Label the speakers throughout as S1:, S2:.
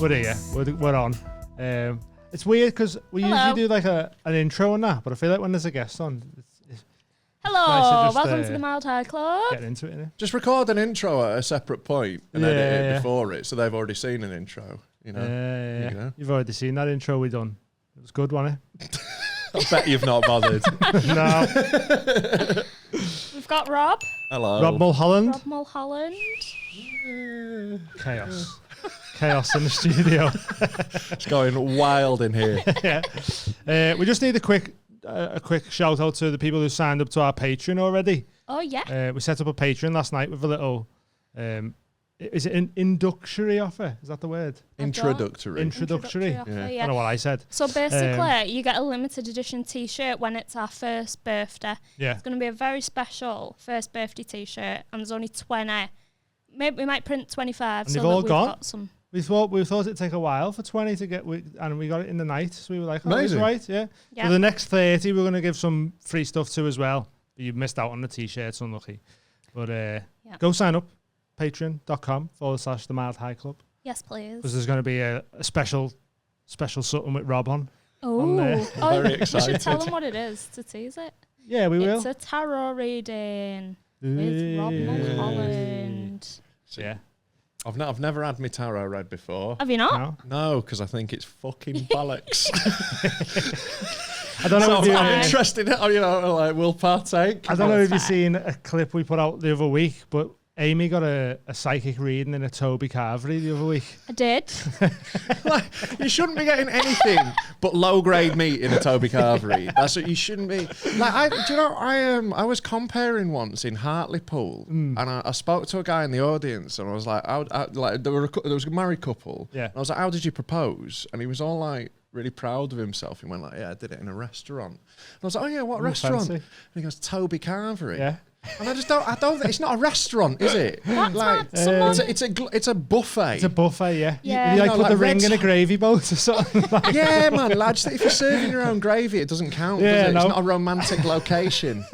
S1: We're here. We're on. It's weird because we usually do like an intro and that, but I feel like when there's a guest on, it's
S2: hello,
S1: nice
S2: welcome to the Mild High Club.
S1: Getting into it, innit?
S3: Just record an intro at a separate point and edit it before it, so they've already seen an intro. You know,
S1: You know? You've already seen that intro we done. It was good, wasn't it?
S3: I bet you've not bothered.
S1: No.
S2: We've got Rob.
S3: Hello,
S1: Rob Mulholland.
S2: Rob Mulholland.
S1: Chaos. Chaos in the studio.
S3: It's going wild in here.
S1: Yeah. We just need a quick shout out to the people who signed up to our Patreon already.
S2: Oh yeah.
S1: We set up a Patreon last night with a little. Is it an introductory offer? Is that the word?
S3: Introductory.
S1: Introductory.
S2: Offer,
S1: I don't know what I said.
S2: So basically, you get a limited edition T-shirt when it's our first birthday.
S1: Yeah.
S2: It's going to be a very special first birthday T-shirt, and there's only 20. Maybe we might print 25.
S1: And
S2: so
S1: they've all
S2: that we've
S1: gone?
S2: got some.
S1: We thought it'd take a while for 20 to get, and we got it in the night. So we were like, oh, that's
S3: Amazing.
S1: right, yeah.
S2: Yeah.
S1: So the next 30, we're going to give some free stuff to as well. But you missed out on the T-shirts, unlucky. But go sign up, patreon.com/the Mild High Club.
S2: Yes, please.
S1: Because there's going to be a special something with Rob on.
S2: Oh,
S3: Very
S2: we
S3: excited.
S2: should tell them what it is to tease it.
S1: Yeah, we will.
S2: It's a tarot reading with Rob Mulholland.
S1: Yeah.
S3: I've never had my tarot read before.
S2: Have you not?
S3: No, because I think it's fucking bollocks.
S1: I don't know if
S3: I'm interested in it, you know, like, we'll partake.
S1: I don't know if you've seen a clip we put out the other week, but Amy got a psychic reading in a Toby Carvery the other week.
S2: I did.
S3: Like, you shouldn't be getting anything but low-grade meat in a Toby Carvery. That's what you shouldn't be. Like, I was comparing once in Hartlepool, and I spoke to a guy in the audience, and I was like, there was a married couple.
S1: Yeah.
S3: And I was like, how did you propose? And he was all like, really proud of himself. He went like, yeah, I did it in a restaurant. And I was like, oh yeah, what restaurant?
S1: Fancy.
S3: And he goes, Toby Carvery.
S1: Yeah.
S3: And I don't. It's not a restaurant, is it?
S2: That's
S3: Like, it's a buffet.
S1: It's a buffet, yeah.
S2: Yeah.
S1: You like
S3: No,
S1: put
S3: like
S1: the ring
S3: red
S1: in a gravy boat or something. Like
S3: Yeah, man, lads. If you're serving your own gravy, it doesn't count.
S1: Yeah,
S3: does it?
S1: no.
S3: It's not a romantic location.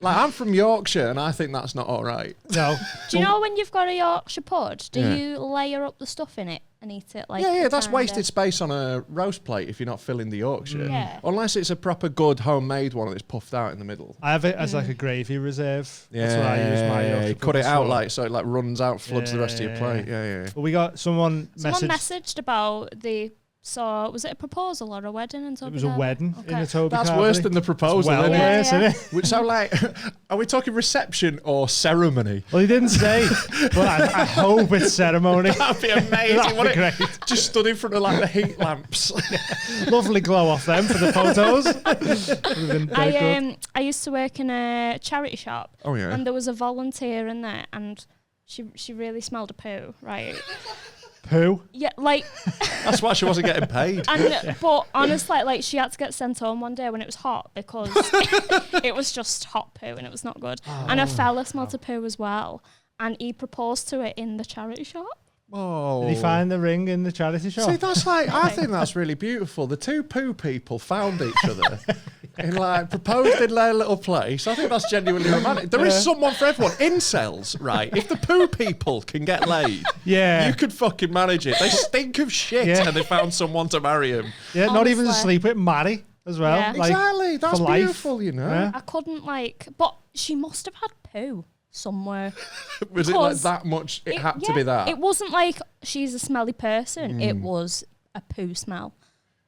S3: Like, I'm from Yorkshire, and I think that's not all right.
S1: No.
S2: Do you know when you've got a Yorkshire pud, do
S3: Yeah.
S2: you layer up the stuff in it and eat it like
S3: Yeah, that's
S2: kinda-
S3: wasted space on a roast plate if you're not filling the Yorkshire.
S2: Yeah.
S3: Unless it's a proper good homemade one that's puffed out in the middle.
S1: I have it as like a gravy reserve.
S3: Yeah,
S1: That's what I use my Yorkshire
S3: cut
S1: pudding
S3: it out
S1: for.
S3: like so it like runs out, floods the rest of your plate. Yeah.
S1: Well, we got someone
S2: messaged about so was it a proposal or a wedding in Toby
S1: It was a
S2: Carvery?
S1: wedding
S2: Okay.
S1: in a Toby
S3: That's
S1: Carvery.
S3: worse than the proposal,
S1: Well
S3: isn't it?
S1: worse,
S2: Yeah.
S1: isn't it?
S3: So, like, are we talking reception or ceremony?
S1: Well, he didn't say, but I hope it's ceremony.
S3: That'd be amazing,
S1: That'd be
S3: wouldn't it?
S1: great.
S3: Just stood in front of like the heat lamps.
S1: Lovely glow off them for the photos. Would have been dead good.
S2: I used to work in a charity shop.
S3: Oh, yeah.
S2: And there was a volunteer in there, and she really smelled a poo, right?
S1: Poo.
S2: Yeah, like,
S3: That's why she wasn't getting paid.
S2: but honestly, like, she had to get sent home one day when it was hot because it was just hot poo and it was not good. And a fella smelled a poo as well, and he proposed to her in the charity shop.
S3: Oh.
S1: Did he find the ring in the charity shop?
S3: See, that's like, I think that's really beautiful. The two poo people found each other and like proposed in their little place. I think that's genuinely romantic. There is someone for everyone. Incels, right? If the poo people can get laid,
S1: Yeah.
S3: you could fucking manage it. They stink of shit
S1: Yeah.
S3: and they found someone to marry him.
S1: Yeah, not even to
S2: Honestly.
S1: sleep with, marry as well.
S2: Yeah.
S1: Like,
S3: Exactly. That's
S1: for life.
S3: beautiful, you know.
S1: Yeah.
S2: I couldn't, like, but she must have had poo somewhere.
S3: Was it like
S2: Because
S3: that much? It had to be that.
S2: It wasn't like she's a smelly person. It was a poo smell.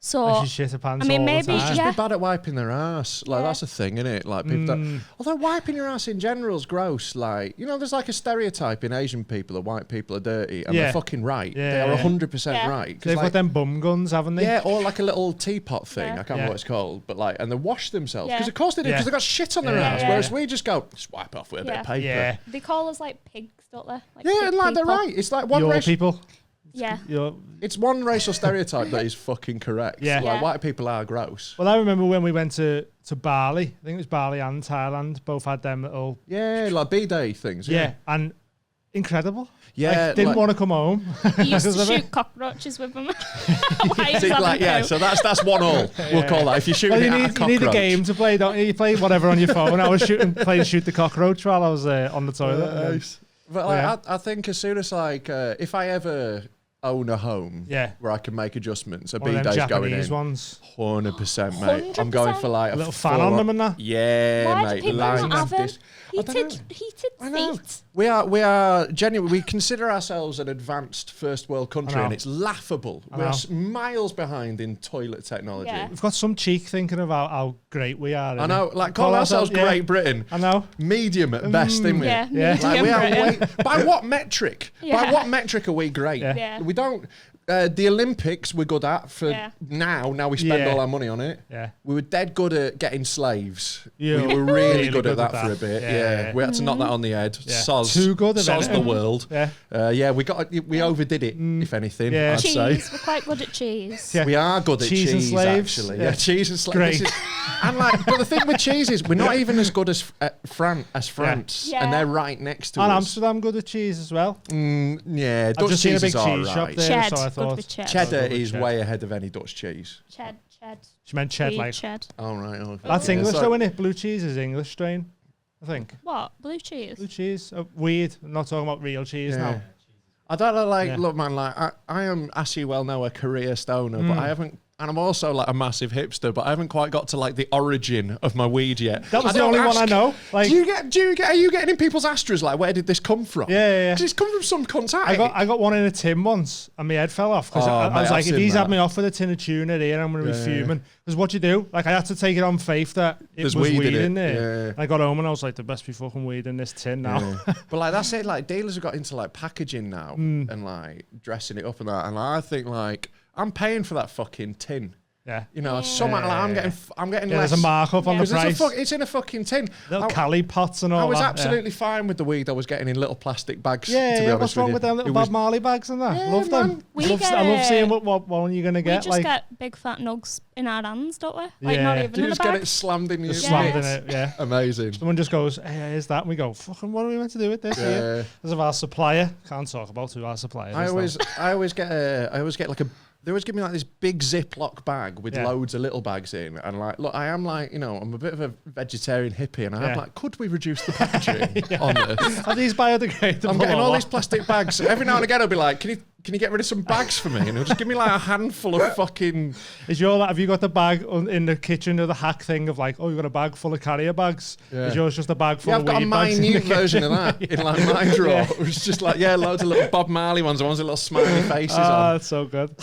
S2: So
S1: and she shit her pants
S2: I mean,
S1: all
S2: maybe-
S1: the time.
S3: Just
S2: Yeah.
S3: be bad at wiping their ass. Like,
S2: Yeah.
S3: that's a thing, isn't it? Like, people that, although wiping your ass in general is gross. Like, you know, there's like a stereotype in Asian people that white people are dirty, and
S1: Yeah.
S3: they're fucking right.
S1: Yeah,
S3: They are
S1: yeah.
S3: 100%
S2: Yeah.
S3: right. 'Cause,
S1: They've
S3: like,
S1: got them bum guns, haven't they?
S3: yeah, or like a little teapot thing.
S2: Yeah.
S3: I can't remember
S1: Yeah.
S3: what it's called, but like, and they wash themselves
S2: Yeah.
S3: because of course they do, because
S1: Yeah.
S3: they've got shit on their
S1: Yeah,
S3: ass.
S1: yeah,
S3: Whereas
S1: yeah.
S3: we just go, just wipe off with a bit of
S2: Yeah.
S3: paper.
S1: Yeah.
S2: they call us like pigs, don't they? Like
S3: Yeah,
S2: pig
S3: and like they're
S2: people.
S3: right. It's like one
S1: Your
S3: race.
S1: people.
S2: Yeah.
S3: It's one racial stereotype that is fucking correct.
S1: Yeah.
S3: Like,
S2: Yeah.
S3: white people are gross.
S1: Well, I remember when we went to Bali. I think it was Bali and Thailand. Both had them little.
S3: Yeah, like bidet things.
S1: Yeah, and incredible.
S3: Yeah,
S1: Like, didn't
S3: like-
S1: want to come home.
S2: He used to
S1: Because of it.
S2: shoot cockroaches with them.
S3: See, like, yeah, so that's one all. We'll call that. If you're shooting
S1: Well, you
S3: it at a
S1: need, you need a
S3: cockroach.
S1: game to play, don't you? You play whatever on your phone. I was playing shoot the cockroach while I was on the toilet. and then-
S3: But like,
S1: Yeah.
S3: I think as soon as like if I ever own a home where I can make adjustments, a bidet's going in.
S1: Ones.
S3: 100%, mate. 100%. I'm going for like
S1: a little fan on them and that.
S3: Yeah,
S2: why
S3: mate.
S2: Do people not have heated seats.
S3: We are genuinely. We consider ourselves an advanced first world country, and it's laughable. We are miles behind in toilet technology.
S2: Yeah.
S1: We've got some cheek thinking about how great we are.
S3: I know, like call ourselves Great Britain.
S1: I know,
S3: medium at best, isn't we?
S2: Yeah.
S3: Like we are by what metric? By what metric are we great?
S2: Yeah.
S3: We don't. The Olympics we're good at for now. Now we spend all our money on it.
S1: Yeah.
S3: We were dead good at getting slaves. We were really good at that for a bit. Yeah. We had to knock that on the head.
S1: Yeah.
S3: Soz.
S1: Too good at
S3: Soz the world.
S1: Yeah.
S3: We overdid it, if anything,
S1: Yeah.
S3: I'd say.
S2: We're quite good at cheese.
S3: We are good at cheese
S1: and slaves.
S3: Actually. Yeah, cheese and slaves.
S1: Great.
S3: And but the thing with cheese is we're not even as good as France, and they're right next to us.
S1: And Amsterdam good at cheese as well.
S3: Yeah,
S1: I've
S3: Dutch
S1: just seen a
S3: cheese
S1: big
S3: is
S1: cheese shop there,
S2: Ched,
S1: so I thought
S3: cheddar is way ahead of any Dutch cheese.
S2: Ched.
S1: She meant ched like.
S2: Ched.
S3: Oh right. Oh,
S1: That's English though, isn't it? Blue cheese is English strain, I think.
S2: What? Blue cheese?
S1: Blue cheese. Weird. I'm not talking about real cheese now.
S3: I don't know, look, man, like I am, as you well know, a career stoner, but I haven't. And I'm also like a massive hipster, but I haven't quite got to like the origin of my weed yet.
S1: That was the only one I know. Like,
S3: are you getting in people's Astras? Like, where did this come from?
S1: Yeah.
S3: Did this come from some contact?
S1: I got one in a tin once, and my head fell off because I was like, if he's had me off with a tin of tuna here, I'm going to be fuming. Because what you do, like, I had to take it on faith that there's was weed in there. Yeah. I got home and I was like, there best be fucking weed in this tin now.
S3: Yeah. But like that's it. Like dealers have got into like packaging now and like dressing it up and that. And I think like I'm paying for that fucking tin.
S1: Yeah,
S3: you know, somehow like, I'm getting less.
S1: There's a markup on the price.
S3: It's in a fucking tin.
S1: Little Cali pots and all.
S3: I was
S1: that,
S3: absolutely fine with the weed I was getting in little plastic bags.
S1: What's wrong with them little Bob Marley bags and that? Love them. I love seeing what one you're gonna get.
S2: We just get big fat nugs in our hands, don't we? Like not even
S3: Do you
S2: in
S3: just
S2: a bag.
S3: get it slammed in your
S1: slammed in it, yeah.
S3: Amazing.
S1: Someone just goes, hey, here's that, and we go, fucking, what are we meant to do with this here? Because of our supplier. Can't talk about who our supplier is.
S3: I always get like a. They always give me like this big Ziploc bag with loads of little bags in, and like, look, I am like, you know, I'm a bit of a vegetarian hippie, and I'm like, could we reduce the packaging on this?
S1: Are these biodegradable?
S3: I'm getting all these plastic bags. Every now and again, I'll be like, can you get rid of some bags for me? And he'll just give me like a handful of fucking.
S1: Have you got the bag in the kitchen or the hack thing of like, oh, you got a bag full of carrier bags? Yeah. Is yours just a bag full of weed bags?
S3: I've got a minute version of that in like my drawer. It was just like, loads of little Bob Marley ones, the ones with little smiley faces on.
S1: That's so good.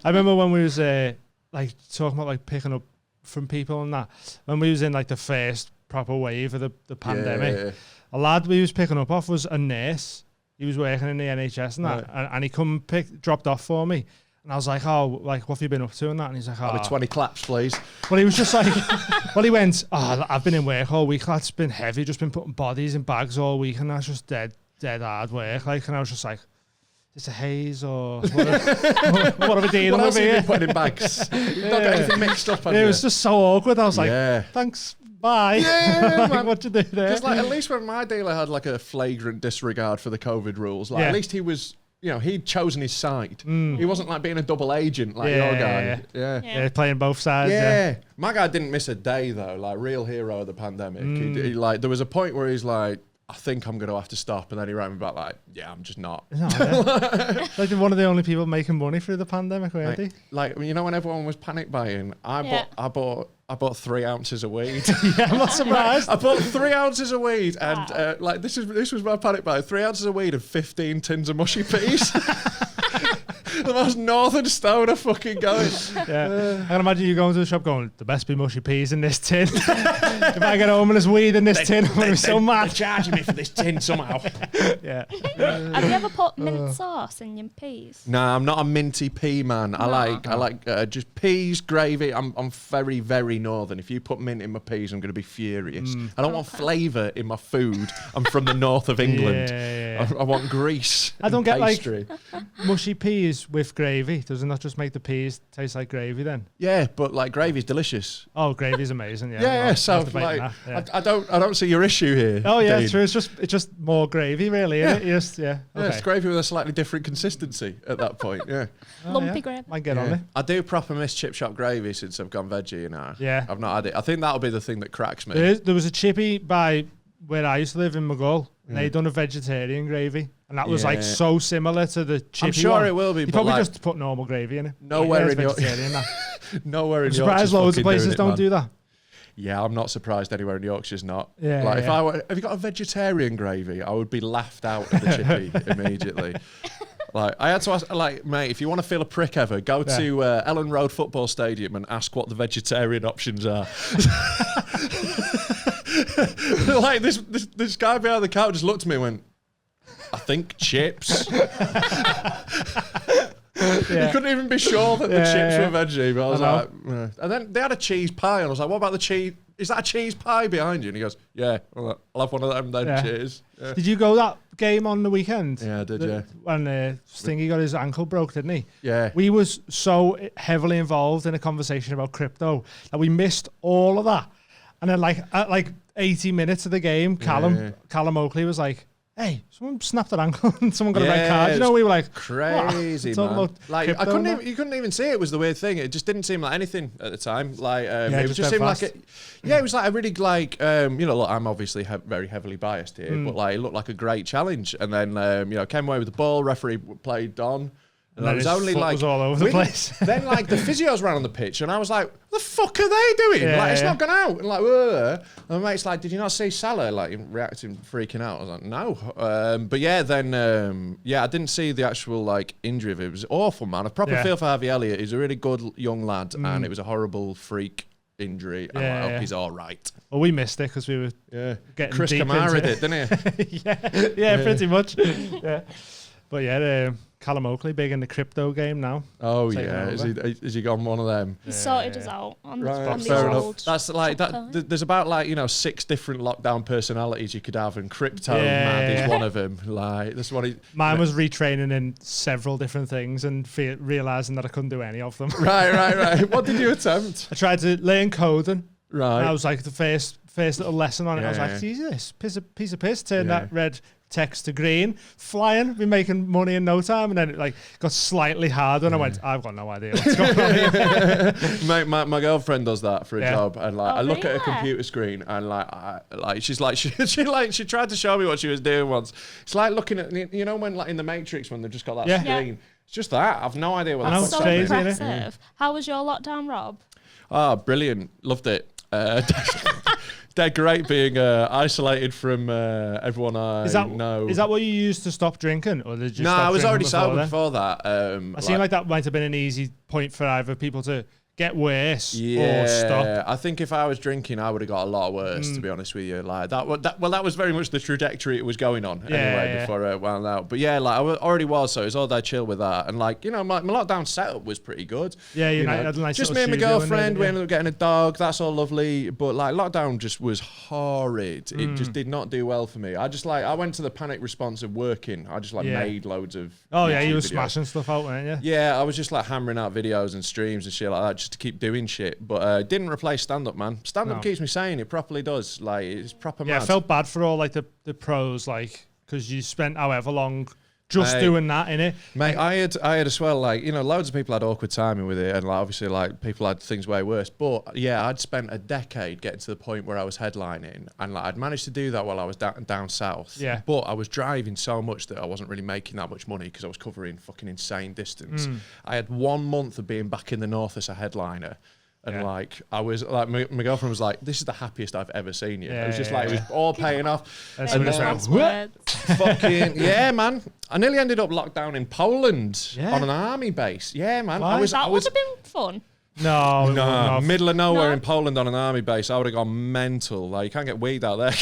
S1: I remember when we was like talking about like picking up from people and that, when we was in like the first proper wave of the pandemic, a lad we was picking up off was a nurse. He was working in the NHS and that, and he dropped off for me. And I was like, oh, like, what have you been up to and that? And he's like,
S3: I'll be 20 claps, please.
S1: Well, he was just like, he went, I've been in work all week. It's been heavy, just been putting bodies in bags all week. And that's just dead hard work. Like, and I was just like, is it a haze or what are we dealing with here?
S3: What else have you been putting in bags? You've not got anything mixed up, have you?
S1: It was just so awkward. I was like, thanks. Bye.
S3: Yeah,
S1: like, what you do there?
S3: Because like, at least when my dealer had like a flagrant disregard for the COVID rules, like at least he was, you know, he'd chosen his side. He wasn't like being a double agent like your guy.
S1: Yeah, playing both sides.
S3: Yeah. My guy didn't miss a day though, like real hero of the pandemic. He like there was a point where he's like, I think I'm going to have to stop. And then he rang me back like, yeah, I'm just not.
S1: Like one of the only people making money through the pandemic, weren't he?
S3: Like, you know, when everyone was panic buying, I bought 3 ounces of weed.
S1: Yeah, I'm not surprised.
S3: I bought 3 ounces of weed and like this was my panic buy. 3 ounces of weed and 15 tins of mushy peas. The most northern stoner fucking going.
S1: Yeah. I can imagine you going to the shop going, there best be mushy peas in this tin. If I get home and there's weed in this tin, I'm going to be so mad.
S3: They're charging me for this tin somehow.
S1: Yeah.
S2: Have you ever put mint sauce in your peas?
S3: Nah, I'm not a minty pea man. I like just peas, gravy. I'm very, very northern. If you put mint in my peas, I'm going to be furious. I don't want flavour in my food. I'm from the north of England. I want grease.
S1: I don't get pastry. Like mushy peas with gravy. Does it not just make the peas taste like gravy then?
S3: Yeah, but like gravy's delicious.
S1: Oh, gravy's amazing. Yeah.
S3: Yeah. So like, I don't see your issue here.
S1: Oh yeah,
S3: Dean.
S1: true. It's just more gravy, really. Isn't it? Just Okay.
S3: It's gravy with a slightly different consistency at that point. Yeah.
S2: Lumpy gravy.
S1: Might get on it.
S3: I do proper miss chip shop gravy since I've gone veggie. You know.
S1: Yeah.
S3: I've not had it. I think that'll be the thing that cracks me.
S1: There was a chippy by where I used to live in McGull. And they done a vegetarian gravy, and that was like so similar to the chippy
S3: I'm sure
S1: one.
S3: it will be.
S1: You
S3: but
S1: probably
S3: like,
S1: just put normal gravy in it.
S3: Nowhere in
S1: vegetarian.
S3: Nowhere in
S1: I'm
S3: Yorkshire's
S1: surprised loads of
S3: fucking
S1: places
S3: doing it,
S1: don't
S3: man.
S1: do that.
S3: Yeah, I'm not surprised anywhere in Yorkshire's not.
S1: Yeah,
S3: like if
S1: yeah.
S3: I were, have you got a vegetarian gravy? I would be laughed out of the chippy immediately. Like I had to ask, like, mate, if you want to feel a prick ever, go to Ellen Road Football Stadium and ask what the vegetarian options are. Like this guy behind the counter just looked at me and went, I think chips. You couldn't even be sure that the chips were veggie, but I was like, and then they had a cheese pie, and I was like, what about the cheese? Is that a cheese pie behind you? And he goes, yeah, I'll have one of them then, cheers. Yeah.
S1: Did you go that game on the weekend?
S3: Yeah, I did,
S1: When Stingy got his ankle broke, didn't he?
S3: Yeah.
S1: We was so heavily involved in a conversation about crypto that we missed all of that. And then at 80 minutes of the game, Callum Oakley was like, hey, someone snapped their ankle and someone got a red card. You know, we were like,
S3: crazy, man. Like, you couldn't even see it. Was the weird thing. It just didn't seem like anything at the time. Like, it just seemed like it. Yeah, it was like a really look, I'm obviously very heavily biased here, but like, it looked like a great challenge. And then, came away with the ball. Referee played on. And I was only like,
S1: was all over the place.
S3: Then like the physios ran on the pitch, and I was like, "What the fuck are they doing? It's not gone out." And like, and my mate's like, "Did you not see Salah like reacting, freaking out?" I was like, "No." But yeah, then I didn't see the actual like injury of it. It was awful, man. I proper feel for Harvey Elliott. He's a really good young lad, and it was a horrible freak injury. And I hope he's all right.
S1: Well, we missed it because we were getting
S3: Chris
S1: deep
S3: Kamara
S1: into
S3: did, didn't he?
S1: yeah, pretty much. Yeah, but yeah. Callum Oakley big in the crypto game now.
S3: Oh yeah, is he gone one of them?
S2: He sorted us out on
S3: Right,
S2: the
S3: fair
S2: old.
S3: enough. That's like that. There's about 6 different lockdown personalities you could have, and crypto mad is one of them. Like this one.
S1: Mine was retraining in several different things and realizing that I couldn't do any of them.
S3: Right. What did you attempt?
S1: I tried to learn coding.
S3: Right.
S1: And I was like the first little lesson on it. I was like, it's easy, this piece of piss. Turn that red text to green, flying, be making money in no time, and then it like got slightly harder, and I went, I've got no idea what's going on here.
S3: Mate, my girlfriend does that for a job, and like I look at a computer screen, and she's like she tried to show me what she was doing once. It's like looking at when like in the Matrix when they've just got that screen. It's just that. I've no idea what
S2: That's
S3: that's
S2: so impressive. How was your lockdown, Rob?
S3: Oh, brilliant. Loved it. They're great being isolated from everyone I know.
S1: Is that what you used to stop drinking? Or did you
S3: I was already sober before that.
S1: I seem like that might have been an easy point for either people to get worse or stop.
S3: I think if I was drinking, I would have got a lot worse, to be honest with you. Like that was very much the trajectory it was going on before it wound out. But yeah, like I already was, so it was all day chill with that. And like, my lockdown setup was pretty good.
S1: Yeah, had a nice
S3: just me and my girlfriend, we ended up getting a dog, that's all lovely. But like lockdown just was horrid. It just did not do well for me. I went to the panic response of working. I just made loads of YouTube
S1: you were
S3: videos.
S1: smashing stuff out, weren't you?
S3: Yeah, I was just like hammering out videos and streams and shit like that just to keep doing shit, but it didn't replace stand-up, man. Stand-up keeps me sane. It properly does. Like, it's proper mad.
S1: I felt bad for all like the pros, like, because you spent however long just doing that, innit?
S3: Mate, I had as well, like, loads of people had awkward timing with it, and like, obviously, like, people had things way worse. But yeah, I'd spent a decade getting to the point where I was headlining, and like, I'd managed to do that while I was down south.
S1: Yeah.
S3: But I was driving so much that I wasn't really making that much money because I was covering fucking insane distance. I had 1 month of being back in the north as a headliner. And like, I was like, my girlfriend was like, "This is the happiest I've ever seen you." It was just like, it was all paying off.
S1: And
S3: fucking, man. I nearly ended up locked down in Poland on an army base. Yeah, man.
S2: That would have been fun.
S1: No,
S3: middle of nowhere in Poland on an army base. I would have gone mental. Like, you can't get weed out there.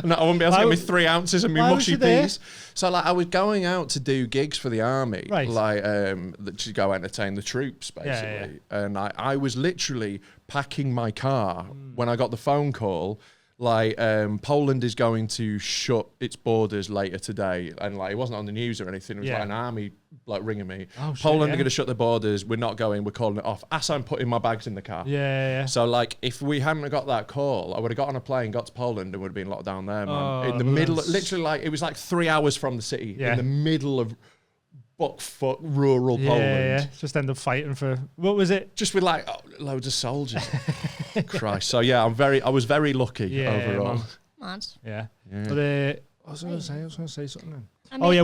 S3: No, I wouldn't be able to get me 3 ounces of me mushy peas. So like, I was going out to do gigs for the army, like to go entertain the troops, basically. And I was literally packing my car when I got the phone call. Like, Poland is going to shut its borders later today, and like, it wasn't on the news or anything. It was like an army like ringing me. Poland are going to shut the borders. We're not going. We're calling it off. As I'm putting my bags in the car. So like, if we hadn't got that call, I would have got on a plane, got to Poland, and would have been locked down there, man. In the middle, literally, like, it was like 3 hours from the city, in the middle of buckfoot rural Poland.
S1: Just end up fighting for, what was it?
S3: Just with like loads of soldiers. Christ. So yeah, I was very lucky overall.
S2: Mad.
S1: But was I going to say? I was going to say something then.
S2: I mean,
S1: Yeah,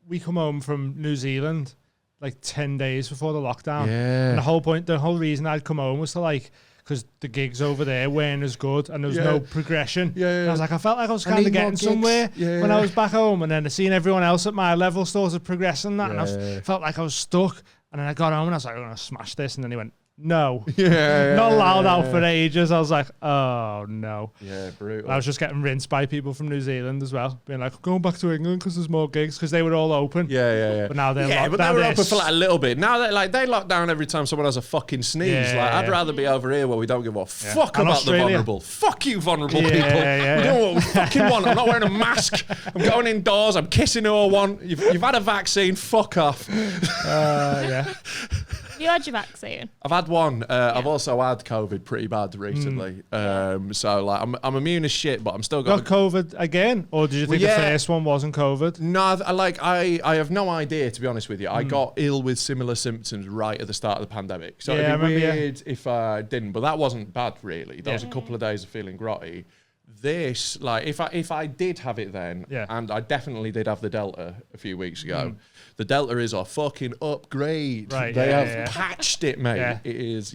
S1: we come home from New Zealand like 10 days before the lockdown.
S3: Yeah.
S1: And the whole reason I'd come home was to like, because the gigs over there weren't as good and there was no progression.
S3: Yeah.
S1: And I was like, I felt like I was kind of getting somewhere when I was back home, and then I seen everyone else at my level started progressing that, and I felt like I was stuck. And then I got home and I was like, I'm going to smash this. And then he went, no. Not allowed out for ages. I was like, oh, no.
S3: Yeah, brutal.
S1: I was just getting rinsed by people from New Zealand as well, being like, going back to England because there's more gigs, because they were all open.
S3: Yeah.
S1: But now they're locked
S3: but
S1: down.
S3: they were open for like a little bit. Now they lock down every time someone has a fucking sneeze. I'd rather be over here where we don't give a fuck
S1: And
S3: about
S1: Australia.
S3: the vulnerable. Fuck you, vulnerable people.
S1: Yeah.
S3: You know what we fucking want. I'm not wearing a mask. I'm going indoors. I'm kissing who I want. You've had a vaccine. Fuck off.
S1: Yeah.
S2: You had your vaccine.
S3: I've had one. I've also had COVID pretty bad recently. So like I'm immune as shit, but I'm still
S1: Got COVID again? Or did you think the first one wasn't COVID?
S3: No, I have no idea, to be honest with you. I got ill with similar symptoms right at the start of the pandemic. So it'd be weird if I didn't, but that wasn't bad really. There was a couple of days of feeling grotty. This, like, if I did have it then, and I definitely did have the Delta a few weeks ago, the Delta is a fucking upgrade.
S1: Right,
S3: they have patched it, mate.
S1: Yeah.
S3: It is,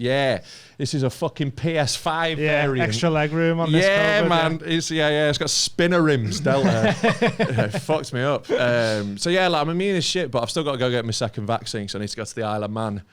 S3: this is a fucking PS5 variant.
S1: Extra leg room on this COVID,
S3: man. It's got spinner rims, Delta. It fucked me up. So I'm immune as shit, but I've still got to go get my second vaccine, so I need to go to the Isle of Man.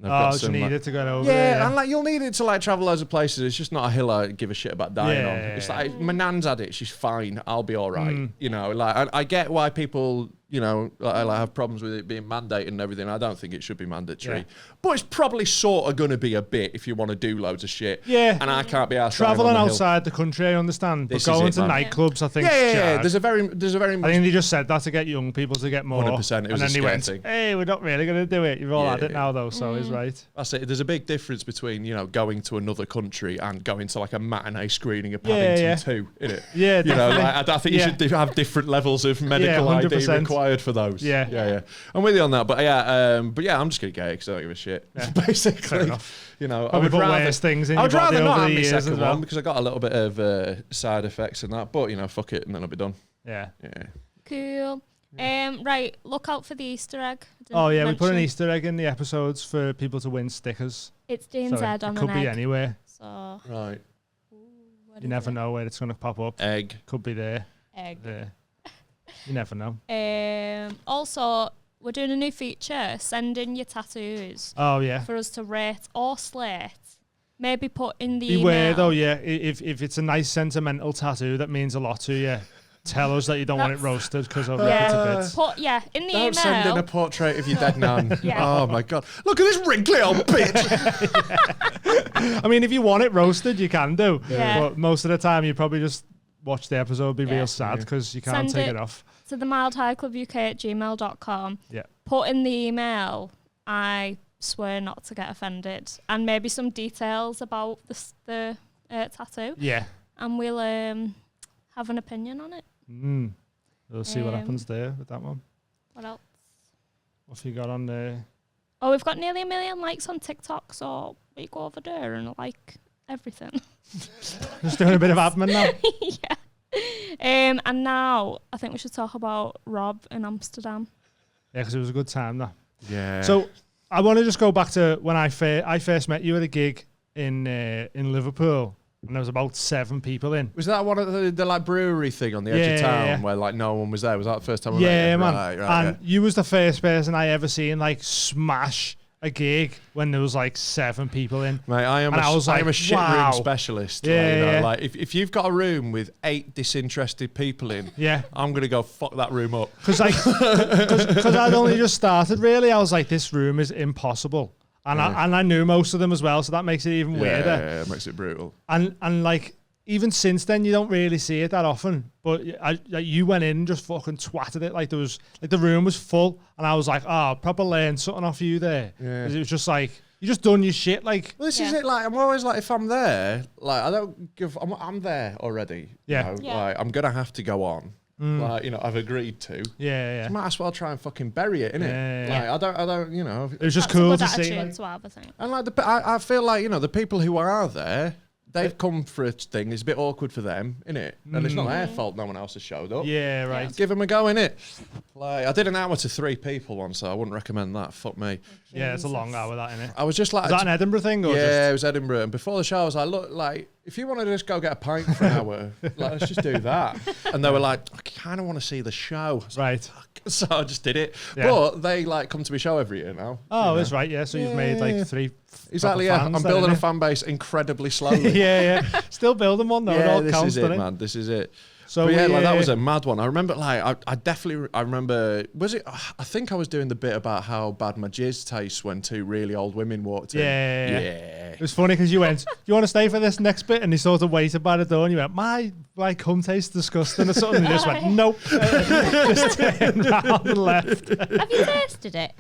S1: You need it to go over there.
S3: And like you'll need it to like travel loads of places. It's just not a hill I give a shit about dying on. It's like my nan's had it, she's fine. I'll be all right. You know, like I get why people, you know, like have problems with it being mandated and everything. I don't think it should be mandatory, but it's probably sort of gonna be a bit if you want to do loads of shit.
S1: Yeah,
S3: and I can't be asked
S1: traveling outside the country. I understand, but going to nightclubs, I think.
S3: Yeah. There's a very.
S1: I think they just said that to get young people to get more.
S3: 100%. It was
S1: and then
S3: a
S1: they went,
S3: thing.
S1: "Hey, we're not really gonna do it. You've all had it now, though." So he's right.
S3: That's it. There's a big difference between, you know, going to another country and going to like a matinee screening of Paddington 2, innit?
S1: Yeah,
S3: you know, like, I think you should have different levels of medical ID required for those. Yeah. I'm with you on that, but I'm just gonna get it because I don't give a shit. Basically, you know, I would rather
S1: things in
S3: I would
S1: your body
S3: rather not
S1: over
S3: have
S1: the
S3: my
S1: years
S3: second
S1: as well.
S3: one because I got a little bit of side effects and that, but you know, fuck it, and then I'll be done.
S1: Yeah.
S2: Cool. Right, look out for the Easter egg.
S1: We put an Easter egg in the episodes for people to win stickers.
S2: It's Dean's head on an egg.
S1: Could be anywhere.
S2: So
S3: right.
S1: You never know where it's going to pop up.
S3: Egg.
S1: Could be there.
S2: Egg.
S1: There. You never know.
S2: Also, we're doing a new feature. Send in your tattoos.
S1: Oh, yeah.
S2: For us to rate or slate. Maybe put in the
S1: Beware,
S2: email.
S1: though, yeah. If it's a nice sentimental tattoo that means a lot to you, tell us that you don't want it roasted because I'll rip it to bits.
S2: Put, in the email.
S3: Don't send in a portrait of your dead nan. Oh, my God. Look at this wrinkly old bitch.
S1: I mean, if you want it roasted, you can do.
S2: Yeah.
S1: But most of the time, you probably just watch the episode, be real sad because you can't take it off.
S2: To the mildhighclubuk@gmail.com.
S1: Yeah.
S2: Put in the email, I swear not to get offended. And maybe some details about the tattoo.
S1: Yeah.
S2: And we'll have an opinion on it.
S1: We'll see what happens there with that one.
S2: What else?
S1: What have you got on there?
S2: Oh, we've got nearly 1 million likes on TikTok, so we go over there and like everything.
S1: Just doing a bit of admin now.
S2: Yeah. And now I think we should talk about Rob in Amsterdam.
S1: Yeah, because it was a good time, that.
S3: Yeah.
S1: So I want to just go back to when I first met you at a gig in Liverpool, and there was about 7 people in.
S3: Was that one of the like brewery thing on the edge of town where like no one was there? Was that the first time?
S1: Yeah, man. Right, you was the first person I ever seen like smash a gig when there was like 7 people in.
S3: Mate, I am a shit room specialist. Like if you've got a room with 8 disinterested people in, I'm gonna go fuck that room up. Because
S1: I'd only just started. Really, I was like, this room is impossible, and I knew most of them as well, so that makes it even weirder.
S3: Yeah, it makes it brutal.
S1: And like even since then, you don't really see it that often. But you went in and just fucking twatted it. Like there was the room was full, and I was like, oh, proper learned something off you there. Yeah. It was just like you just done your shit. Like
S3: this is it. Like I'm always like, if I'm there, like I don't give. I'm there already.
S1: Yeah.
S3: You know, like I'm gonna have to go on. Like, you know, I've agreed to.
S1: Yeah.
S3: So I might as well try and fucking bury it, innit?
S1: Yeah.
S3: Like, I don't, you know.
S1: It was just cool to see.
S2: To have, I think.
S3: And like I feel like, you know, the people who are there, they've come for a thing. It's a bit awkward for them, innit? And it's not their fault no one else has showed up.
S1: Yeah, right.
S3: Give them a go, innit? Like, I did an hour to 3 people once, so I wouldn't recommend that. Fuck me.
S1: Yeah, it's a long hour, that, innit?
S3: I was just like...
S1: Is that an Edinburgh thing? Or
S3: yeah, it was Edinburgh. And before the show, I was like, look, like, if you want to just go get a pint for an hour, like, let's just do that. And they were like, I kind of want to see the show.
S1: Right.
S3: So I just did it.
S1: Yeah.
S3: But they, like, come to my show every year now.
S1: Oh, that's right, yeah. So you've made, like, 3
S3: Exactly, yeah.
S1: fans
S3: I'm
S1: then,
S3: building a
S1: innit?
S3: fan base incredibly slowly.
S1: yeah. Still building one, though. It all
S3: this
S1: counts,
S3: is it,
S1: doesn't it?
S3: man. This is it.
S1: So
S3: But yeah, like, that was a mad one. I remember, like, I remember, was it, I think I was doing the bit about how bad my jizz tastes when 2 really old women walked in.
S1: Yeah.
S3: Yeah.
S1: It was funny because you went, you want to stay for this next bit? And he sort of waited by the door and you went, my cum tastes disgusting or something. And he just went, nope. Just turned around and left.
S4: Have you tasted it?